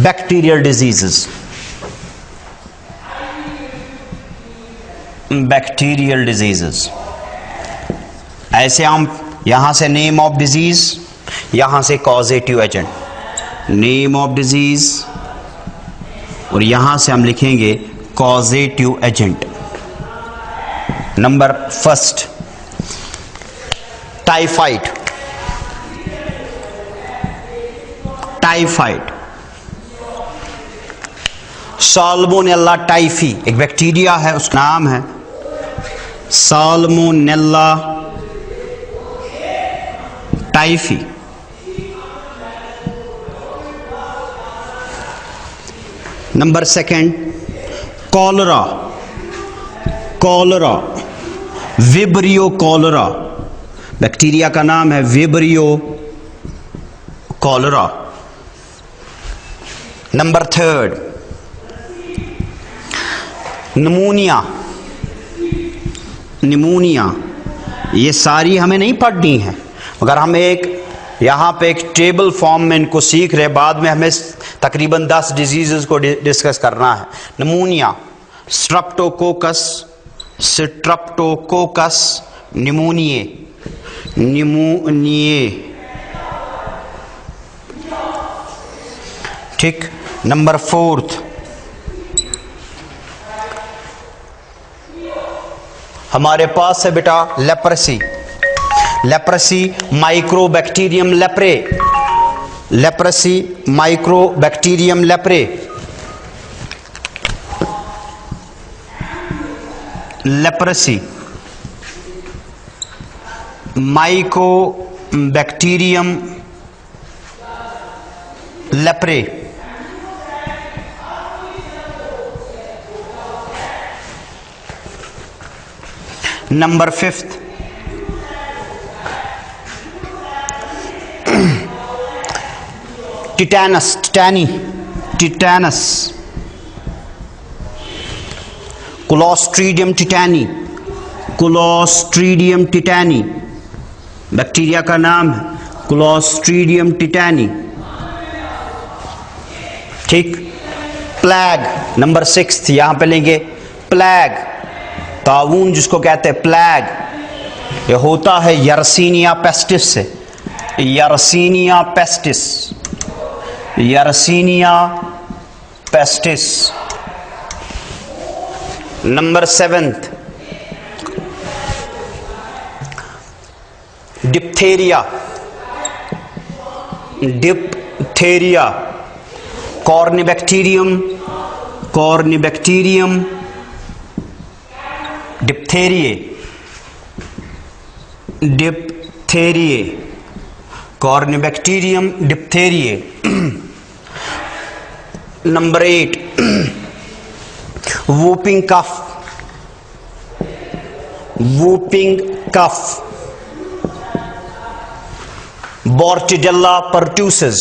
bacterial diseases, bacterial diseases. ऐसे हम यहां से नेम ऑफ डिजीज, यहां से causative agent, name of disease, और यहां से हम लिखेंगे causative agent. Number 1 typhoid, typhoid, Salmonella typhi एक बैक्टीरिया है, उसका नाम है Salmonella typhi. Number 2 cholera, cholera, vibrio cholera, bacteria का नाम है vibrio cholera. Number 3 pneumonia, pneumonia. ये सारी हमें नहीं पढ़नी है, अगर हम एक यहाँ पे एक टेबल फॉर्म में इनको सीख रहे, बाद में हमें तकरीबन 10 डिजीजेस को डिस्कस करना है। Pneumonia, Streptococcus, Streptococcus pneumoniae, pneumoniae, ठीक। नंबर 4 हमारे पास है बेटा leprosy, leprosy Mycobacterium leprae, leprosy Mycobacterium leprae, leprosy Mycobacterium leprae. Number 5 tetanus, tetani, tetanus, Clostridium tetani, Clostridium tetani, bacteria का नाम है क्लोस्ट्रीडियम टिटैनी, ठीक। प्लैग, नंबर 6 यहां पे लेंगे प्लैग, ताऊन जिसको कहते हैं प्लेग, ये होता है यर्सीनिया पेस्टिस से। Yersinia pestis, Yersinia pestis. Number 7, diphtheria. Diphtheria, Corynebacterium, Corynebacterium diphtheriae, diphtheriae, Corynebacterium diphtheriae. Number 8, whooping cough, whooping cough. Bordetella pertussis,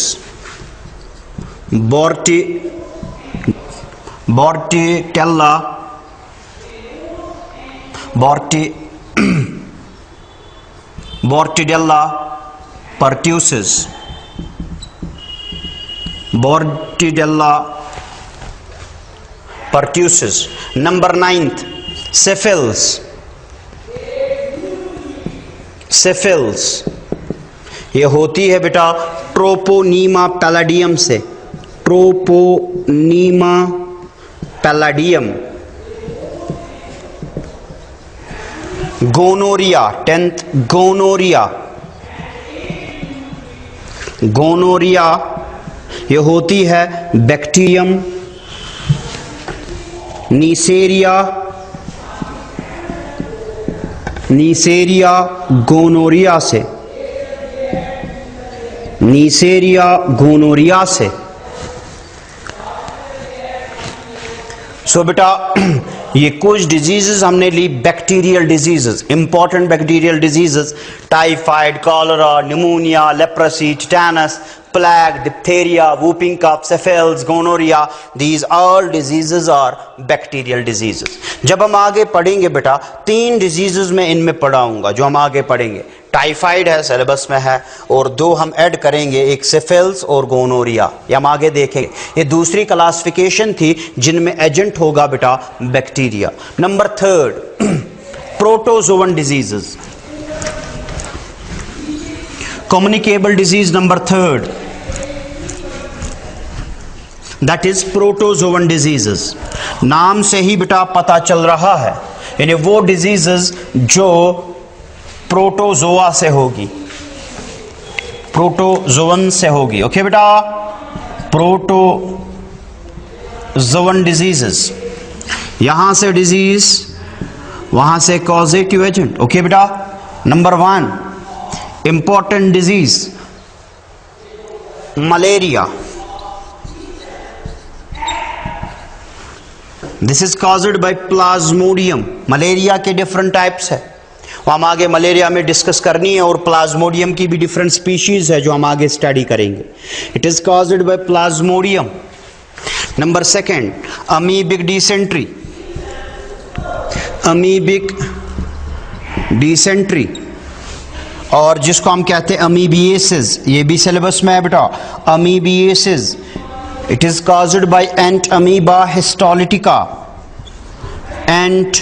Bordetella pertussis, Bordetella pertussis. Number 9, syphilis, syphilis ये होती है बेटा ट्रोपोनीमा पैलाडियम से, Treponema pallidum. Gonorrhoea, 10th, gonorrhoea, gonorrhoea ये होती है bacterium नीसेरिया, नीसेरिया gonorrhoea से, नीसेरिया gonorrhoea से। सो बेटा ये कुछ डिजीजेस हमने ली, bacterial diseases, important bacterial diseases, typhoid, cholera, pneumonia, leprosy, tetanus, plague, diphtheria, whooping cough, syphilis, gonorrhoea, these all diseases are bacterial diseases. जब हम आगे पढ़ेंगे बेटा 3 डिजीजेस में इनमें पढ़ाऊंगा जो हम आगे पढ़ेंगे। टाइफाइड है, सिलेबस में है, और 2 हम ऐड करेंगे, एक सिफिल्स और गोनोरिया, ये हम आगे देखेंगे। ये दूसरी क्लासिफिकेशन थी जिनमें एजेंट होगा बेटा bacteria. Number 3, protozoan diseases, communicable disease number 3, that is protozoan diseases. नाम से ही बेटा पता चल रहा है, यानी वो डिजीजेस जो प्रोटोजोआ से होगी, प्रोटोजोवन से होगी। ओके बेटा, प्रोटोजोवन डिजीजेस, यहां से डिजीज, वहां से कॉजेटिव एजेंट। ओके बेटा, number 1 important disease malaria, this is caused bye Plasmodium. Malaria के डिफरेंट टाइप्स है, वो हम आगे मलेरिया में डिस्कस करनी है, और प्लाज्मोडियम की भी डिफरेंट स्पीशीज है जो हम आगे स्टडी करेंगे। It is caused bye Plasmodium. Number 2 amoebic dysentery, amoebic dysentery, और जिसको हम कहते हैं अमीबिएसिस, ये भी सिलेबस में है बेटा, amoebiasis. It is caused by Entamoeba histolytica, ant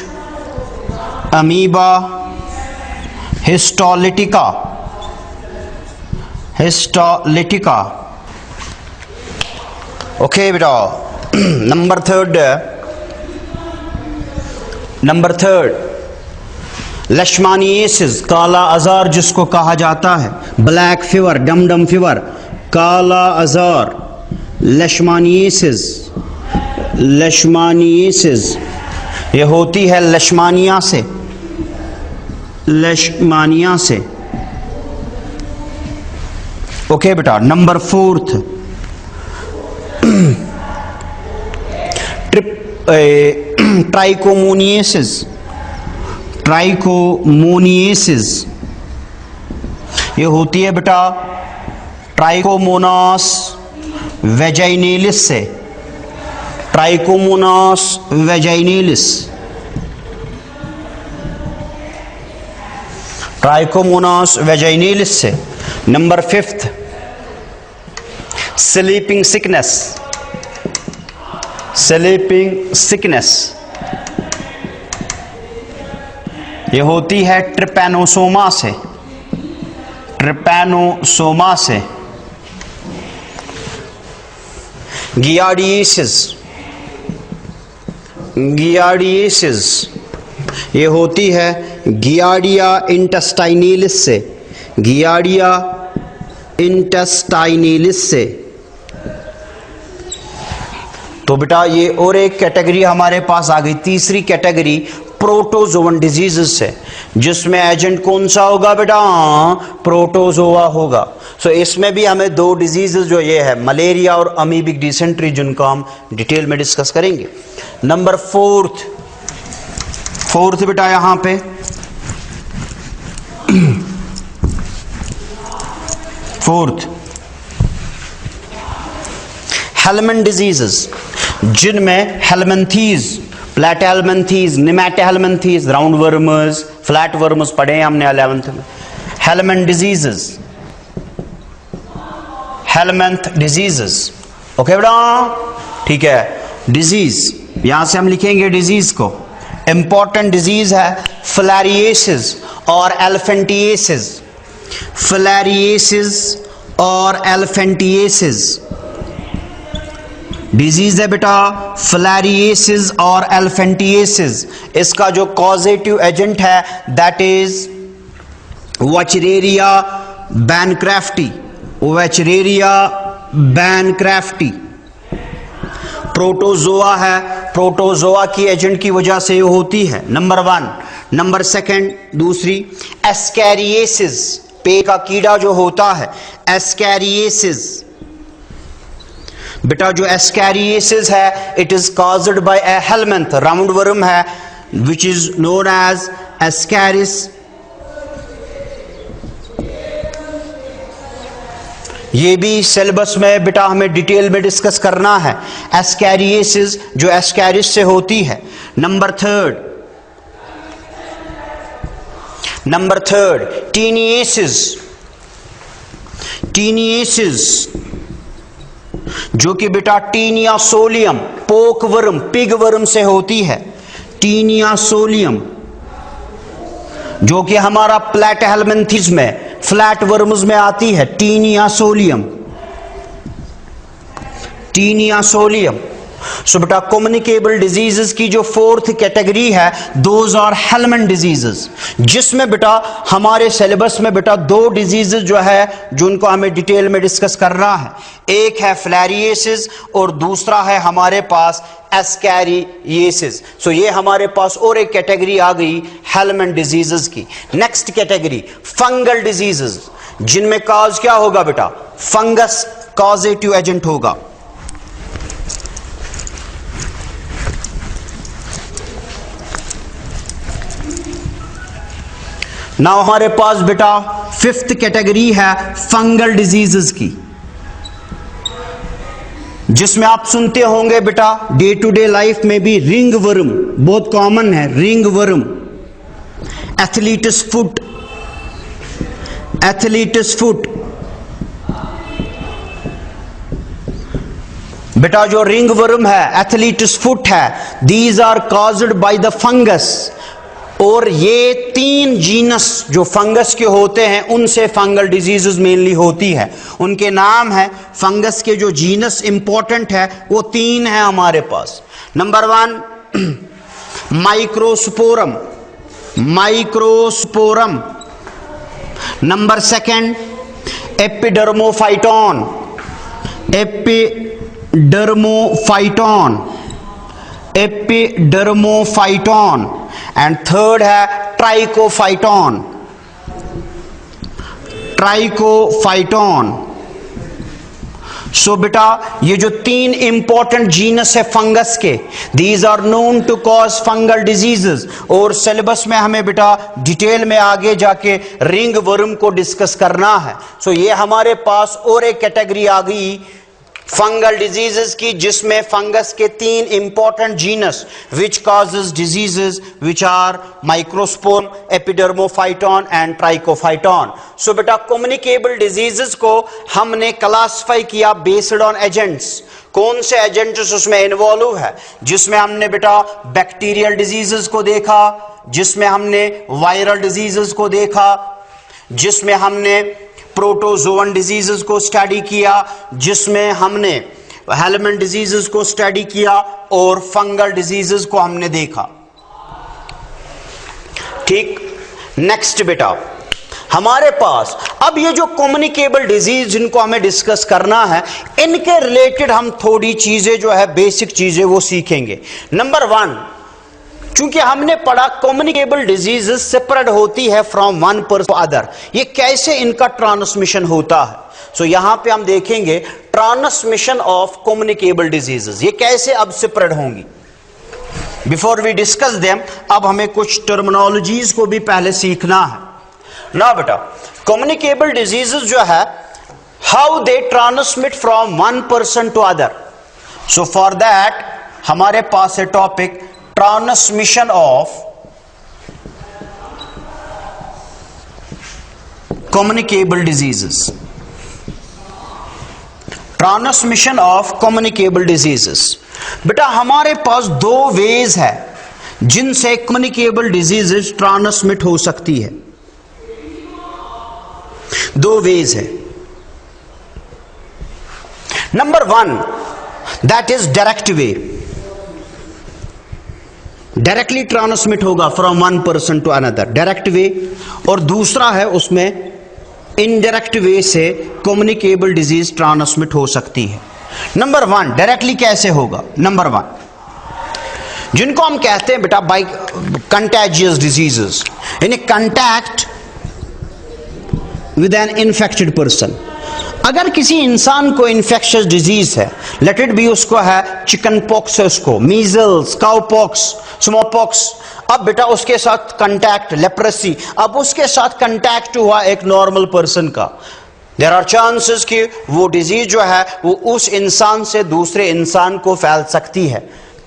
amoeba histolytica, histolytica. Okay बेटा, नंबर 3 लेशमानिएसिस, काला अजार जिसको कहा जाता है, ब्लैक फीवर, डम फीवर, काला अजार, लेशमानिएसिस, लेशमानिएसिस ये होती है लेशमानिया से, लेशमानिया से। ओके बेटा, नंबर 4 ट्राइकोमोनिएसिस, ट्राइकोमोनिएसिस ये होती है बेटा ट्राइकोमोनास वेजाइनेलिस से, ट्राइकोमोनास वेजाइनेलिस, ट्राइकोमोनास वेजाइनेलिस से। Number 5 sleeping sickness, sleeping sickness ये होती है ट्रिपैनोसोमा से, ट्रिपैनोसोमा से। गियार्डिएसिस, गियार्डिएसिस ये होती है गियार्डिया इंटेस्टाइनैलिस से, गियार्डिया इंटेस्टाइनैलिस से। तो बेटा ये और एक कैटेगरी हमारे पास आ गई, तीसरी कैटेगरी प्रोटोजोवन डिजीजेस से, जिसमें एजेंट कौन सा होगा बेटा? प्रोटोजोआ होगा। सो इसमें भी हमें दो डिजीजेस जो ये है मलेरिया और अमीबिक डिसेंट्री, जिनको हम डिटेल में डिस्कस करेंगे। नंबर फोर्थ बेटा यहां पे फोर्थ हेलमेंट डिजीजेस, जिनमें हेलमेंथीज, प्लेटहेलमेंथीज, निमेटहेलमेंथीज, राउंड वर्मर्स, फ्लैट वर्मर्स पढ़े हैं हमने 11th में। Helmet diseases, helminth diseases, okay बेटा, ठीक है। डिजीज यहां से हम लिखेंगे डिजीज को। इंपॉर्टेंट डिजीज है फिलारिएसिस और एल्फेंटिएसिस, फिलारिएसिस और एल्फेंटिएसिस डिजीज है बेटा, फिलारिएसिस और एल्फेंटिएसिस। इसका जो कॉजेटिव एजेंट है दैट इज वचरेरिया बैनक्राफ्टी, वचरेरिया बैनक्राफ्टी। प्रोटोजोआ है, प्रोटोजोआ की एजेंट की वजह से ये होती है, नंबर 1। नंबर 2 दूसरी एस्कैरिएसिस, पे का कीड़ा जो होता है एस्कैरिएसिस। बेटा जो एस्कैरिएसिस है it is caused by a helminth, round worm है which is known as Ascaris. ये भी सिलेबस में बेटा हमें डिटेल में डिस्कस करना है, एस्कैरिएसिस जो एस्कैरिस से होती है। नंबर 3 टीनिएसिस, टीनिएसिस जो कि बेटा टीनिया सोलियम, पोक वर्म, पिग वर्म से होती है, टीनिया सोलियम, जो कि हमारा प्लेटहेलमेंथीज में, फ्लैट वर्म्स में आती है, टीनिया सोलियम, टीनिया सोलियम। सो बेटा कम्युनिकेबल डिजीजेस की जो 4th कैटेगरी है दोज आर हेलमेंट डिजीजेस, जिसमें बेटा हमारे सिलेबस में बेटा 2 डिजीजेस जो है जिनको हमें डिटेल में डिस्कस करना है, एक है फिलारिएसिस और दूसरा है हमारे पास एस्कैरिएसिस। सो ये हमारे पास और एक कैटेगरी आ गई हेलमेंट डिजीजेस की। नेक्स्ट कैटेगरी फंगल डिजीजेस, जिनमें कॉज क्या होगा बेटा? फंगस कॉजेटिव एजेंट होगा। नाउ हमारे पास बेटा 5th कैटेगरी है फंगल डिजीजेस की, जिसमें आप सुनते होंगे बेटा डे टू डे लाइफ में भी रिंग वर्म बहुत कॉमन है, ringworm, athlete's foot, athlete's foot. बेटा जो रिंग वर्म है, एथलीटिस फुट है, these are caused by the fungus. और ये 3 जीनस जो फंगस के होते हैं उनसे फंगल डिजीजेस मेनली होती है। उनके नाम है, फंगस के जो जीनस इंपॉर्टेंट है वो 3 है हमारे पास। Number 1 Microsporum, Microsporum. Number 2 Epidermophyton, Epidermophyton, Epidermophyton. And 3rd है ट्राइकोफाइटॉन, ट्राइकोफाइटॉन। सो बेटा ये जो 3 इंपॉर्टेंट जीनस है फंगस के, these are known to cause fungal diseases. और सिलेबस में हमें बेटा डिटेल में आगे जाके रिंग वर्म को डिस्कस करना है। सो ये हमारे पास और एक कैटेगरी आ गई फंगल डिजीजेस की, जिसमें फंगस के 3 important genus which causes diseases which are Microsporum, Epidermophyton and Trichophyton. So बेटा कम्युनिकेबल डिजीजेस को हमने क्लासिफाई किया बेस्ड ऑन एजेंट्स। कौन से एजेंट्स उसमें इन्वॉल्व है, जिसमें हमने बेटा बैक्टीरियल डिजीजेस को देखा, जिसमें हमने वायरल डिजीजेस को देखा, जिसमें हमने प्रोटोजोअन डिजीजेस को स्टडी किया, जिसमें हमने हेलमेंट डिजीजेस को स्टडी किया और फंगल डिजीजेस को हमने देखा। ठीक, नेक्स्ट बेटा हमारे पास अब ये जो कम्युनिकेबल डिजीज जिनको हमें डिस्कस करना है, इनके रिलेटेड हम थोड़ी चीजें जो है बेसिक चीजें वो सीखेंगे। नंबर 1, चूंकि हमने पढ़ा कम्युनिकेबल डिजीजेस सेपरेट होती है from one person to other, ये कैसे इनका ट्रांसमिशन होता है। सो यहां पे हम देखेंगे ट्रांसमिशन ऑफ कम्युनिकेबल डिजीजेस, ये कैसे अब सेपरेट होंगी। बिफोर वी डिस्कस देम, अब हमें कुछ टर्मिनोलॉजीज को भी पहले सीखना है ना बेटा। कम्युनिकेबल डिजीजेस जो है, how they transmit from one person to other. So for that हमारे पास है topic transmission of communicable diseases. Transmission of communicable diseases, बेटा हमारे पास 2 वेज है जिनसे कम्युनिकेबल डिजीजेस ट्रांसमिट हो सकती है। 2 वेज है। Number 1 that is direct way, directly transmit होगा from one person to another, direct way. और दूसरा है उसमें इनडायरेक्ट वे से कम्युनिकेबल डिजीज ट्रांसमिट हो सकती है। नंबर 1 डायरेक्टली कैसे होगा। नंबर 1 जिनको हम कहते हैं बेटा बाय कंटेजियस डिजीजेस, यानी contact with an infected person. अगर किसी इंसान को इन्फेक्शियस डिजीज है, लेट इट बी उसको है चिकन पॉक्स है, उसको measles, cow pox, small pox, अब बेटा उसके साथ कंटैक्ट, लेप्रेसी, अब उसके साथ कंटैक्ट हुआ एक नॉर्मल पर्सन का, देयर आर चांसेस कि वो डिजीज जो है वो उस इंसान से दूसरे इंसान को फैल सकती है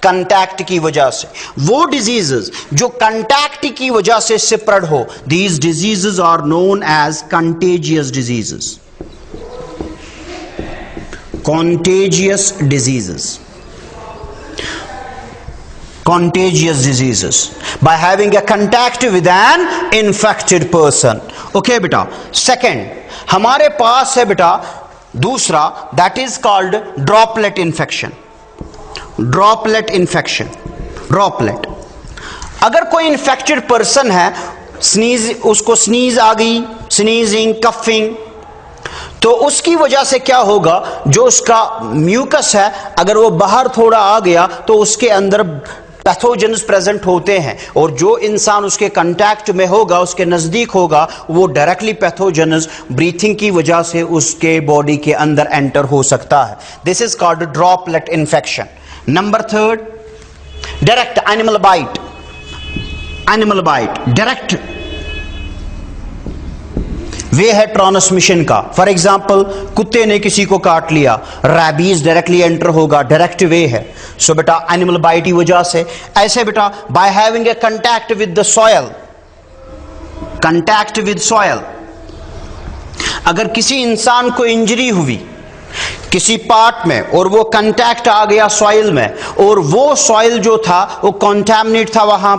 कंटैक्ट की वजह से। वो डिजीजेस जो कंटैक्ट की वजह से स्प्रेड हो, these diseases are known as contagious diseases. contagious diseases, contagious diseases by having a contact with an infected person. Okay बेटा। सेकेंड हमारे पास है बेटा दूसरा, that is called droplet infection. Droplet infection, droplet, अगर कोई इन्फेक्टेड पर्सन है, sneeze, उसको स्नीज आ गई, स्नीजिंग, कफिंग, तो उसकी वजह से क्या होगा, जो उसका म्यूकस है अगर वो बाहर थोड़ा आ गया तो उसके अंदर पैथोजेन्स प्रेजेंट होते हैं, और जो इंसान उसके कांटेक्ट में होगा, उसके नजदीक होगा, वो डायरेक्टली पैथोजेनस ब्रीथिंग की वजह से उसके बॉडी के अंदर एंटर हो सकता है। This is called droplet infection. Number 3 direct animal bite, animal bite direct way है ट्रांसमिशन का। फॉर एग्जाम्पल कुत्ते ने किसी को काट लिया, रैबीज डायरेक्टली एंटर होगा, डायरेक्ट वे है। सो बेटा एनिमल बाइट की वजह से। ऐसे बेटा by having a contact with the soil, contact with soil, अगर किसी इंसान को इंजरी हुई किसी पार्ट में और वो कंटैक्ट आ गया सॉइल में, और वो सॉइल जो था वो कॉन्टैमिनेट था, वहां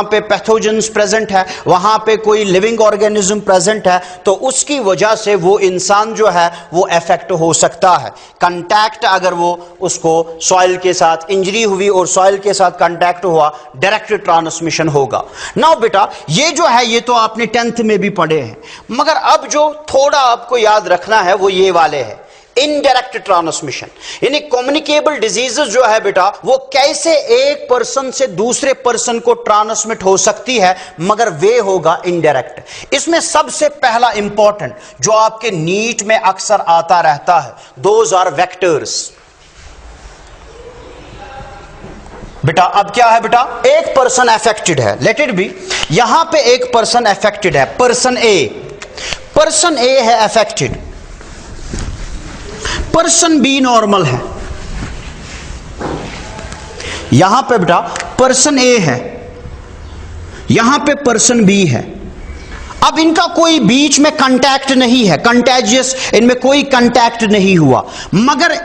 पे पैथोजेंस प्रेजेंट है, वहां पे कोई लिविंग ऑर्गेनिज्म प्रेजेंट है, तो उसकी वजह से वो इंसान जो है वो अफेक्ट हो सकता है। कंटैक्ट अगर वो उसको सॉइल के साथ इंजरी हुई और सॉइल के साथ कंटैक्ट हुआ, डायरेक्ट ट्रांसमिशन होगा। नाउ बेटा ये जो है ये तो आपने 10th में भी पढ़े हैं, मगर अब जो थोड़ा आपको याद रखना है वो ये वाले है, इनडायरेक्ट ट्रांसमिशन। यानी कम्युनिकेबल डिजीजेस जो है बेटा वो कैसे एक पर्सन से दूसरे पर्सन को ट्रांसमिट हो सकती है, मगर वे होगा इनडायरेक्ट। इसमें सबसे पहला इंपॉर्टेंट जो आपके नीट में अक्सर आता रहता है, दोज आर वेक्टर्स। बेटा अब क्या है बेटा, एक पर्सन अफेक्टेड है, लेट इट बी, यहां पे एक पर्सन अफेक्टेड है, पर्सन ए है अफेक्टेड। पर्सन बी नॉर्मल है, यहां पे बेटा पर्सन ए है, यहां पे पर्सन बी है। अब इनका कोई बीच में कांटेक्ट नहीं है, कंटेजियस, इनमें कोई कांटेक्ट नहीं हुआ, मगर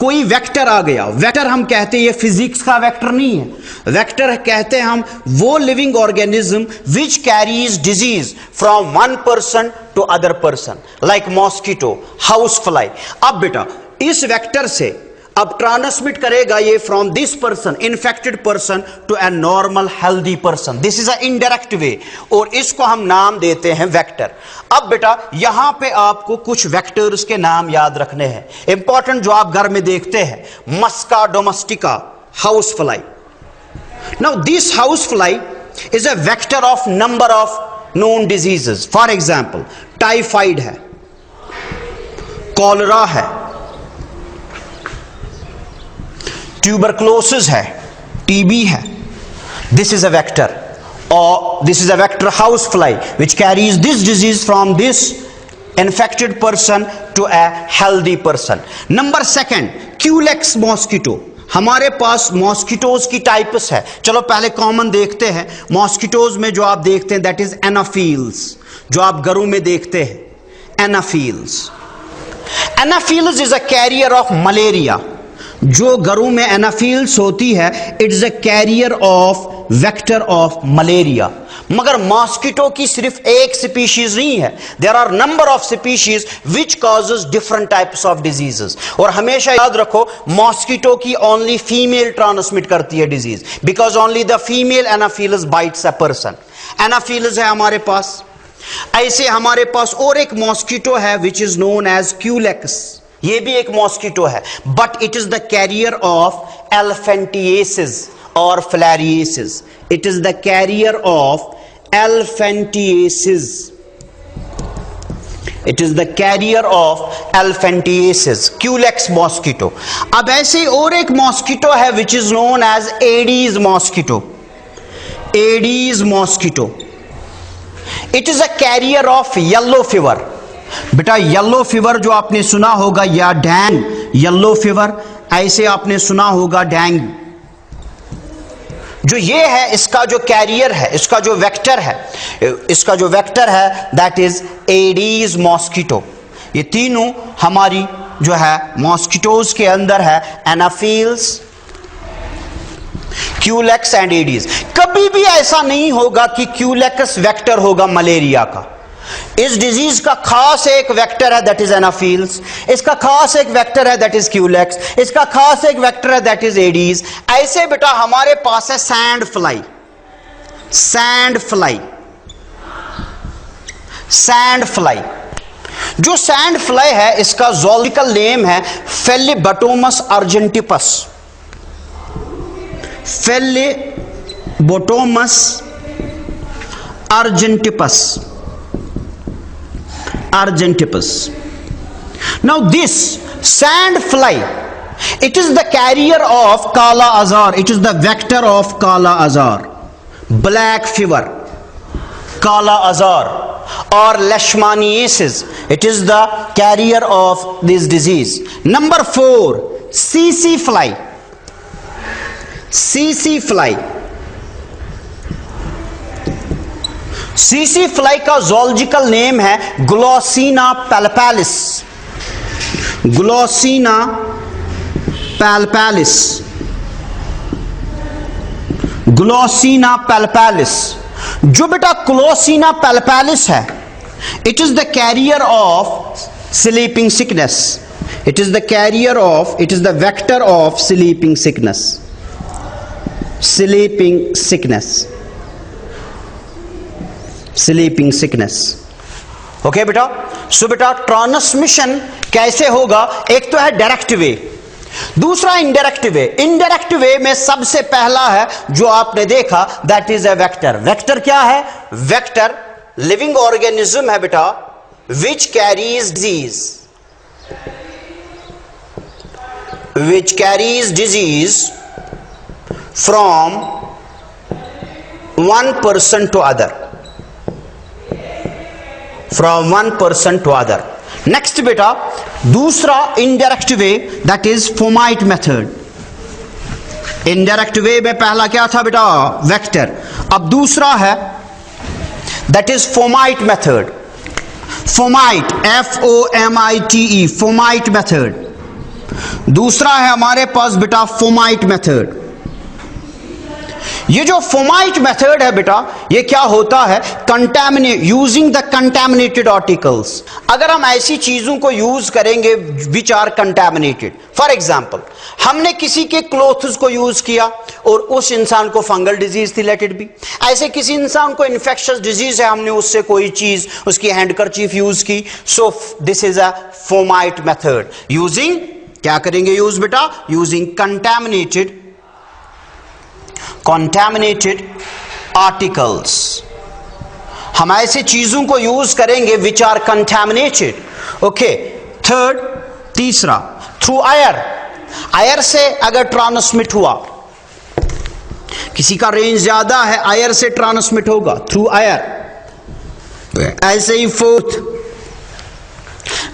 कोई वेक्टर आ गया। वेक्टर हम कहते हैं, ये फिजिक्स का वेक्टर नहीं है, वेक्टर कहते हैं हम वो living organism which carries disease from one person to other person, like mosquito, house fly. अब बेटा इस वेक्टर से अब ट्रांसमिट करेगा ये from this person, infected person, to a normal healthy person. This is a indirect way, और इसको हम नाम देते हैं वेक्टर। अब बेटा यहां पे आपको कुछ वेक्टर्स के नाम याद रखने हैं, इंपॉर्टेंट, जो आप घर में देखते हैं। Musca domestica, house fly. Now this house fly is a vector of number of known diseases. For example typhoid है, कॉलरा है, ट्यूबरक्लोसिस है, टीबी है। दिस इज अ वेक्टर, और this is a vector house fly which carries this disease from this infected person to a healthy person. Number second, Culex mosquito. हमारे पास mosquitoes की types है, चलो पहले कॉमन देखते हैं। मॉस्किटोज में जो आप देखते हैं दैट इज एनाफील्स, जो आप घरों में देखते हैं Anopheles. Anopheles is a carrier of malaria. जो घरों में एनाफील्स होती है, it is a carrier of vector of malaria. मगर मॉस्किटो की सिर्फ एक स्पीशीज नहीं है, there are number of species which causes different types of diseases. और हमेशा याद रखो मॉस्किटो की ओनली फीमेल ट्रांसमिट करती है disease, because only the female Anopheles bites a person. Anopheles है हमारे पास। ऐसे हमारे पास और एक मॉस्किटो है which is known as Culex. ये भी एक मॉस्किटो है, but it is the carrier of elephantiasis और filariasis. It is the carrier of elephantiasis. It is the carrier of elephantiasis, Culex mosquito. अब ऐसे और एक मॉस्किटो है which is known as Aedes mosquito. Aedes mosquito, it is a carrier of yellow fever. बेटा yellow fever जो आपने सुना होगा, या डेंग, येलो फीवर, ऐसे आपने सुना होगा डेंग। जो ये है इसका जो कैरियर है, इसका जो वेक्टर है, इसका जो वेक्टर है दैट इज एडीज मॉस्किटो। ये तीनों हमारी जो है मॉस्किटोज के अंदर है, एनाफील्स, क्यूलेक्स एंड एडीज। कभी भी ऐसा नहीं होगा कि क्यूलेक्स वेक्टर होगा मलेरिया का। इस डिजीज का खास एक वेक्टर है दैट इज एनाफील्स, इसका खास एक वेक्टर है दैट इज क्यूलेक्स, इसका खास एक वेक्टर है दैट इज एडीज। ऐसे बेटा हमारे पास है sand fly. Sand fly, sand fly. जो सैंड फ्लाई है इसका ज़ूलॉजिकल नेम है फेलिबोटोमस अर्जेंटिपस। फेलिबोटोमस अर्जेंटिपस, Argentipus. Now this sand fly, it is the carrier of Kala Azar. It is the vector of Kala Azar, black fever, Kala Azar, or leishmaniasis. It is the carrier of this disease. Number 4, CC fly. CC fly. सीसी fly का zoological name है Glossina palpalis. Glossina palpalis, Glossina palpalis. जो बेटा Glossina palpalis है, it is the carrier of sleeping sickness. It is the carrier of, it is the vector of sleeping sickness. Sleeping sickness, sleeping sickness. Okay बेटा। So बेटा transmission कैसे होगा? एक तो है डायरेक्ट वे, दूसरा इनडायरेक्ट वे। Indirect way में सबसे पहला है जो आपने देखा that is a vector. Vector क्या है? वेक्टर लिविंग ऑर्गेनिज्म है बेटा which carries disease, which carries disease from one person to other, from one person to other. Next बेटा दूसरा indirect way, that is fomite method. Indirect way में पहला क्या था बेटा, वेक्टर। अब दूसरा है that is fomite method. Fomite, FOMITE, fomite method. दूसरा है हमारे पास बेटा फोमाइट मेथड। ये जो फोमाइट मेथड है बेटा, ये क्या होता है, कंटैमिनेट, यूजिंग द कंटैमिनेटेड आर्टिकल्स। अगर हम ऐसी चीजों को यूज करेंगे which are contaminated, for example हमने किसी के क्लोथ्स को यूज किया और उस इंसान को फंगल डिजीज थी, लेट इट बी। ऐसे किसी इंसान को इन्फेक्शियस डिजीज है, हमने उससे कोई चीज, उसकी हैंडकरचीफ यूज की, so this is a fomite method. Using, क्या करेंगे यूज बेटा, यूजिंग कंटैमिनेटेड आर्टिकल्स। हम ऐसे चीजों को यूज करेंगे which are contaminated. Okay, third, तीसरा थ्रू एयर। एयर से अगर ट्रांसमिट हुआ, किसी का रेंज ज्यादा है, एयर से ट्रांसमिट होगा थ्रू एयर। ऐसे ही fourth,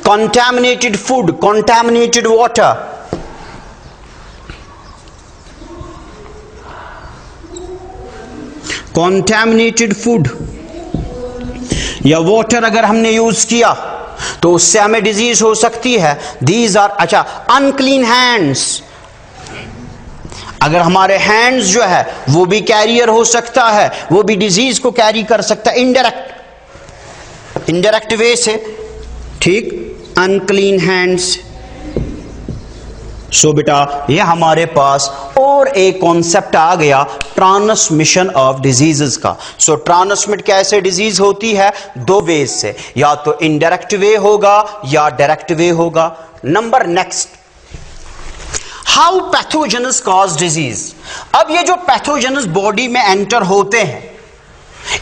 contaminated food, contaminated water. Contaminated food या वाटर अगर हमने यूज किया तो उससे हमें डिजीज हो सकती है। दीज आर, अच्छा, अनक्लीन हैंड्स, अगर हमारे हैंड्स जो है वो भी कैरियर हो सकता है, वो भी डिजीज को कैरी कर सकता है इनडायरेक्ट वे से, ठीक, अनक्लीन हैंड्स। सो बेटा ये हमारे पास और एक कॉन्सेप्ट आ गया ट्रांसमिशन ऑफ डिजीजेस का। सो ट्रांसमिट कैसे डिजीज होती है, दो वेज से, या तो इनडायरेक्ट वे होगा या डायरेक्ट वे होगा। Number next, how pathogens cause disease. अब ये जो पैथोजेनस बॉडी में एंटर होते हैं,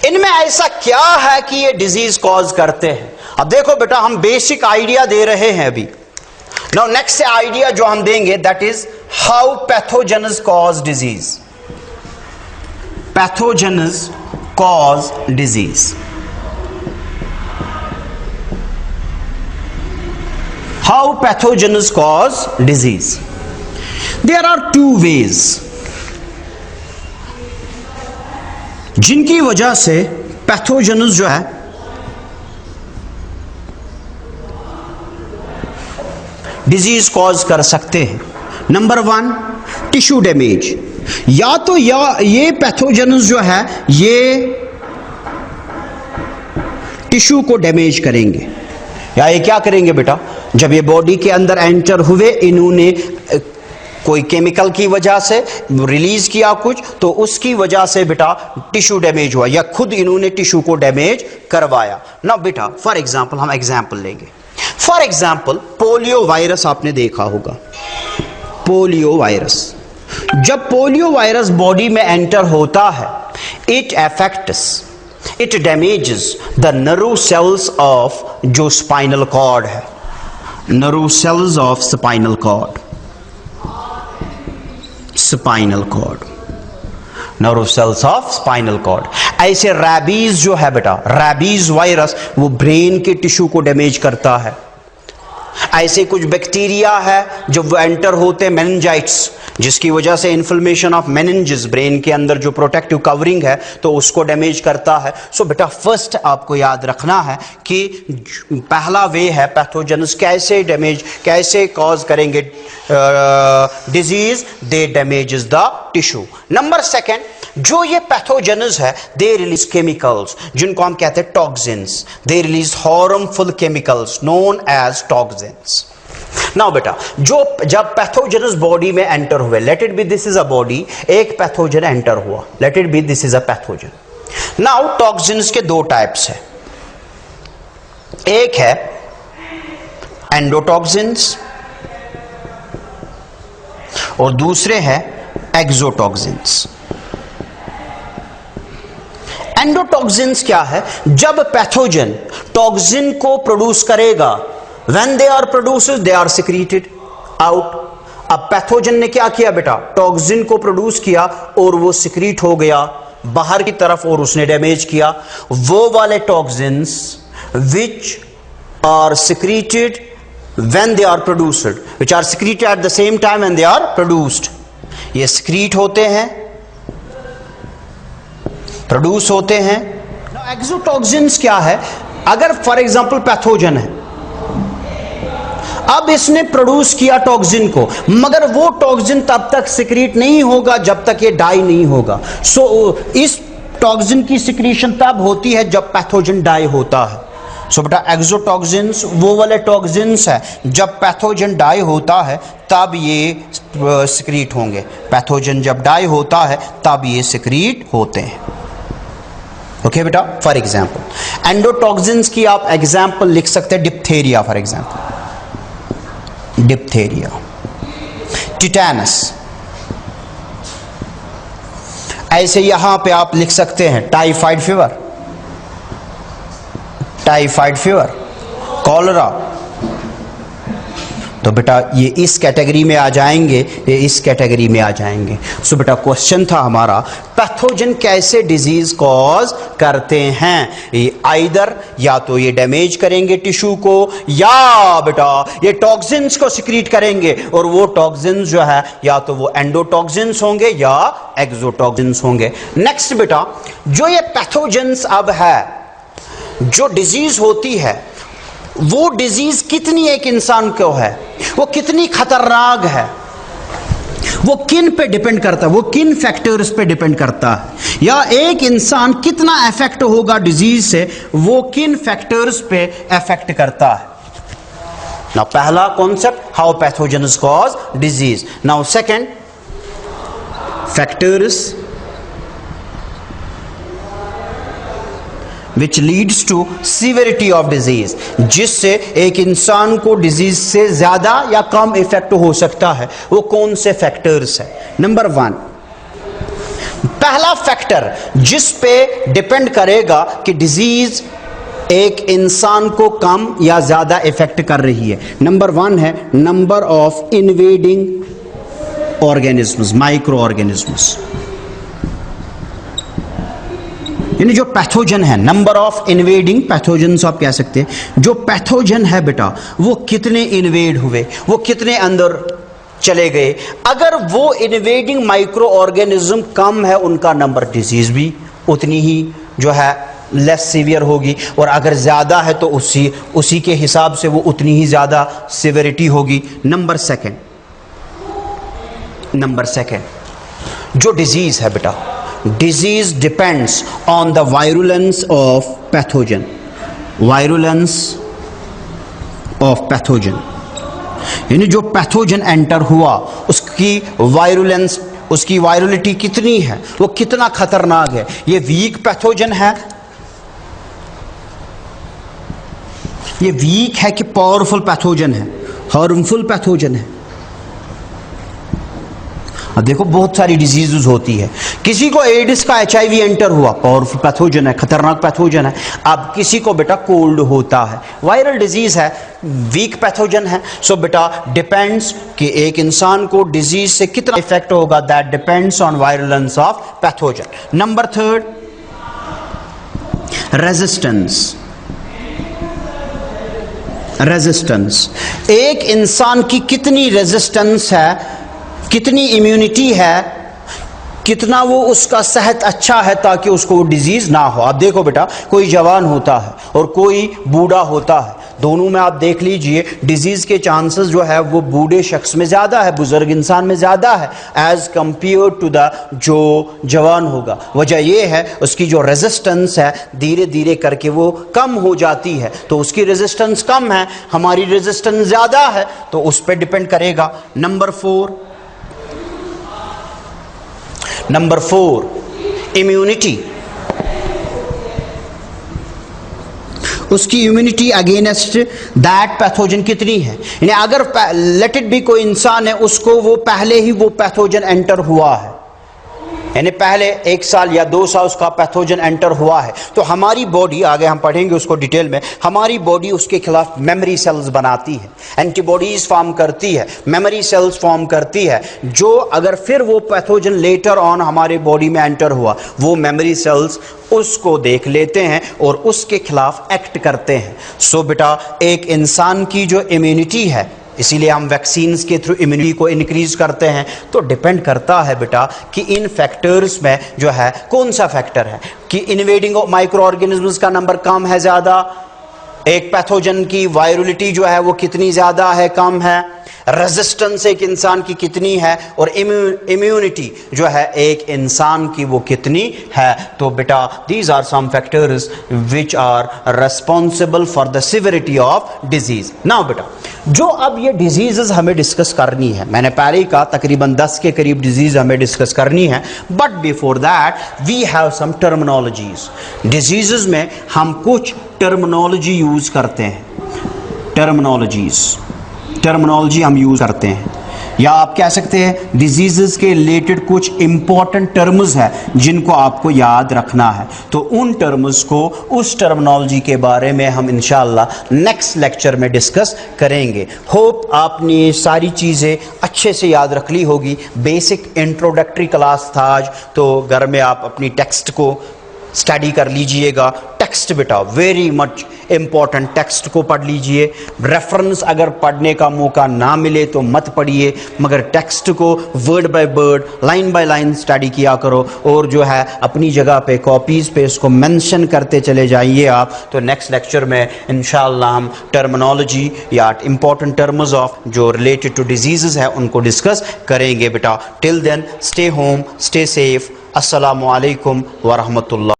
इनमें ऐसा क्या है कि ये डिजीज कॉज करते हैं। अब देखो बेटा, हम बेसिक आइडिया दे रहे हैं अभी। नाउ नेक्स्ट आइडिया जो हम देंगे that is how pathogens cause disease. Pathogens cause disease, how pathogens cause disease. There are two ways जिनकी वजह से पैथोजेनस जो है डिजीज कॉज कर सकते हैं। Number one, tissue damage. या तो ये पैथोजेनस जो है ये टिश्यू को डैमेज करेंगे, या ये क्या करेंगे बेटा, जब ये बॉडी के अंदर एंटर हुए, इन्होंने कोई केमिकल की वजह से रिलीज किया कुछ, तो उसकी वजह से बेटा टिश्यू डैमेज हुआ, या खुद इन्होंने टिश्यू को डैमेज करवाया ना बेटा। फॉर एग्जाम्पल, हम एग्जाम्पल लेंगे। फॉर एग्जाम्पल पोलियो वायरस आपने देखा होगा। पोलियो वायरस, जब पोलियो वायरस बॉडी में एंटर होता है, it affects, it damages the nerve cells of जो स्पाइनल कॉर्ड है, nerve cells of spinal cord, spinal cord, nerve cells of spinal cord. ऐसे रैबीज जो है बेटा, रैबीज वायरस वो ब्रेन के टिश्यू को डैमेज करता है। ऐसे कुछ बैक्टीरिया है जब वो एंटर होते हैं, मेनिंजाइट्स, जिसकी वजह से इन्फ्लेमेशन ऑफ मेनिंजेस, ब्रेन के अंदर जो प्रोटेक्टिव कवरिंग है तो उसको डैमेज करता है। सो बेटा फर्स्ट आपको याद रखना है कि पहला वे है पैथोजेनस कैसे डैमेज, कैसे कॉज करेंगे disease, they damages the tissue. Number second, जो ये पैथोजेनस है दे रिलीज केमिकल्स जिनको हम कहते हैं toxins, they release harmful chemicals known as toxins. Now बेटा, जो जब पैथोजेनस बॉडी में एंटर हुए, let it be this is a body, एक पैथोजन एंटर हुआ, let it be this is a pathogen. Now toxins के दो टाइप्स है, एक है एंडोटॉक्सिन्स और दूसरे है एक्सोटॉक्सिन्स। एंडोटॉक्सिन्स क्या है, जब पैथोजन टॉक्सिन को प्रोड्यूस करेगा, when they are produced they are secreted out। अब पैथोजन ने क्या किया बेटा, टॉक्सिन को प्रोड्यूस किया और वो सिक्रीट हो गया बाहर की तरफ और उसने डैमेज किया। वो वाले toxins which are secreted when they are produced, which are secreted at the same time when they are produced. ये secrete होते हैं, produce होते हैं. Now exotoxins क्या है? अगर फॉर एग्जाम्पल पैथोजन है, अब इसने प्रोड्यूस किया टॉक्सिन को, मगर वो टॉक्सिन तब तक सिक्रीट नहीं होगा जब तक ये डाई नहीं होगा. सो इस टॉक्सिन की सिक्रीशन तब होती है जब पैथोजन डाई होता है. सो बेटा एक्सोटॉक्सिन्स वो वाले टॉक्सिन्स है जब पैथोजन डाई होता है तब ये सिक्रीट होंगे. पैथोजन जब डाई होता है तब ये सिक्रीट होते हैं. ओके बेटा, फॉर एग्जाम्पल एंडोटॉक्सिन्स की आप एग्जाम्पल लिख सकते हैं. Diphtheria for example, diphtheria, tetanus. ऐसे यहां पे आप लिख सकते हैं typhoid fever, typhoid fever, cholera. तो बेटा ये इस कैटेगरी में आ जाएंगे, ये इस कैटेगरी में आ जाएंगे. सो बेटा क्वेश्चन था हमारा, पैथोजन कैसे डिजीज कॉज करते हैं? ये आइदर या तो ये डैमेज करेंगे टिश्यू को, या बेटा ये टॉक्सिन्स को सिक्रीट करेंगे, और वो टॉक्सिन्स जो है या तो वो एंडोटॉक्सिन्स होंगे या एक्सोटॉक्सिन्स होंगे. नेक्स्ट बेटा, जो ये पैथोजन्स अब है, जो डिजीज होती है, वो डिजीज कितनी एक इंसान को है, वो कितनी खतरनाक है, वो किन पे डिपेंड करता है, वो किन फैक्टर्स पे डिपेंड करता है, या एक इंसान कितना अफेक्ट होगा डिजीज से, वो किन फैक्टर्स पे अफेक्ट करता है. नाउ पहला concept, how pathogens cause disease. Now second, factors which leads to severity of disease, जिससे एक इंसान को डिजीज से ज्यादा या कम इफेक्ट हो सकता है. वो कौन से फैक्टर्स है? नंबर 1, पहला फैक्टर जिस पे डिपेंड करेगा कि डिजीज एक इंसान को कम या ज्यादा इफेक्ट कर रही है, नंबर 1 है number of invading organisms, micro organisms. यानी जो पैथोजन है, नंबर ऑफ इन्वेडिंग पैथोजन्स आप कह सकते हैं. जो पैथोजन है बेटा, वो कितने इन्वेड हुए, वो कितने अंदर चले गए. अगर वो इन्वेडिंग माइक्रो ऑर्गेनिज्म कम है, उनका नंबर डिजीज भी उतनी ही जो है लेस सीवियर होगी, और अगर ज्यादा है तो उसी के हिसाब से वो उतनी ही ज्यादा सिवियरिटी होगी. नंबर सेकेंड, जो डिजीज है बेटा, disease depends on the virulence of pathogen, virulence of pathogen. यानी जो पैथोजन एंटर हुआ उसकी वायरुलेंस, उसकी वायरुलिटी कितनी है, वो कितना खतरनाक है. ये वीक पैथोजन है, ये वीक है कि पावरफुल पैथोजन है, हार्मफुल पैथोजन है. अब देखो बहुत सारी डिजीजेस होती है. किसी को एड्स का HIV एंटर हुआ, पावरफुल पैथोजन है, खतरनाक पैथोजन है. अब किसी को बेटा कोल्ड होता है, वायरल डिजीज है, वीक पैथोजन है. सो बेटा डिपेंड्स कि एक इंसान को डिजीज से कितना इफेक्ट होगा, that depends on virulence of pathogen. Number 3, resistance. एक इंसान की कितनी रेजिस्टेंस है, कितनी इम्यूनिटी है, कितना वो उसका सेहत अच्छा है ताकि उसको वो डिजीज ना हो. आप देखो बेटा, कोई जवान होता है और कोई बूढ़ा होता है, दोनों में आप देख लीजिए डिजीज के चांसेस जो है वो बूढ़े शख्स में ज्यादा है, बुजुर्ग इंसान में ज्यादा है एज कंपेयर टू द जो जवान होगा. वजह ये है उसकी जो रेजिस्टेंस है धीरे धीरे करके वो कम हो जाती है. तो उसकी रेजिस्टेंस कम है, हमारी रेजिस्टेंस ज्यादा है, तो उस पर डिपेंड करेगा. Number 4, immunity. उसकी इम्यूनिटी अगेंस्ट दैट पैथोजन कितनी है. यानी अगर लेट इट बी कोई इंसान है, उसको वो पहले ही वो पैथोजन एंटर हुआ है, यानी पहले 1 साल या 2 साल उसका पैथोजन एंटर हुआ है, तो हमारी बॉडी, आगे हम पढ़ेंगे उसको डिटेल में, हमारी बॉडी उसके खिलाफ मेमोरी सेल्स बनाती है, एंटीबॉडीज फॉर्म करती है, मेमोरी सेल्स फॉर्म करती है, जो अगर फिर वो पैथोजन लेटर ऑन हमारे बॉडी में एंटर हुआ, वो मेमोरी सेल्स उसको देख लेते हैं और उसके खिलाफ एक्ट करते हैं। सो बेटा, एक इंसान की जो इम्यूनिटी है, इसीलिए हम वैक्सीन्स के थ्रू इम्यूनिटी को इंक्रीज करते हैं, तो डिपेंड करता है बेटा कि इन फैक्टर्स में जो है कौन सा फैक्टर है, कि इन्वेडिंग माइक्रो ऑर्गेनिजम्स का नंबर कम है, ज़्यादा, एक पैथोजन की वायरलिटी जो है वो कितनी ज़्यादा है, कम है, रेजिस्टेंस एक इंसान की कितनी है, और इम्यूनिटी जो है एक इंसान की वो कितनी है। तो बेटा, these are some factors which are responsible for the severity of disease. Now बेटा, जो अब ये डिजीजेस हमें डिस्कस करनी है, मैंने पहले ही कहा तकरीबन 10 के करीब डिजीज हमें डिस्कस करनी है, but before that we have some terminologies. Diseases में हम कुछ टर्मिनोलॉजी यूज करते हैं, टर्मिनोलॉजी हम यूज करते हैं, या आप कह सकते हैं डिजीजेस के रिलेटेड कुछ इंपॉर्टेंट टर्म्स हैं जिनको आपको याद रखना है। तो उन टर्म्स को, उस टर्मिनोलॉजी के बारे में हम इंशाअल्लाह नेक्स्ट लेक्चर में डिस्कस करेंगे। होप आपने ये सारी चीज़ें अच्छे से याद रख ली होगी। बेसिक इंट्रोडक्टरी क्लास था आज, तो घर में आप अपनी टेक्स्ट को स्टडी कर लीजिएगा। टेक्स्ट बेटा वेरी मच इंपॉर्टेंट, टेक्स्ट को पढ़ लीजिए। रेफरेंस अगर पढ़ने का मौका ना मिले तो मत पढ़िए, मगर टेक्स्ट को word by word, line by line study किया करो, और जो है अपनी जगह पे कॉपीज़ पे इसको मेंशन करते चले जाइए आप। तो नेक्स्ट लेक्चर में इंशाअल्लाह हम टर्मिनोलॉजी या इंपॉर्टेंट टर्म्स ऑफ जो रिलेटेड टू डिजीज़ है उनको डिस्कस करेंगे बेटा। Till then stay home, stay safe. अस्सलामु अलैकुम व रहमतुल्लाह।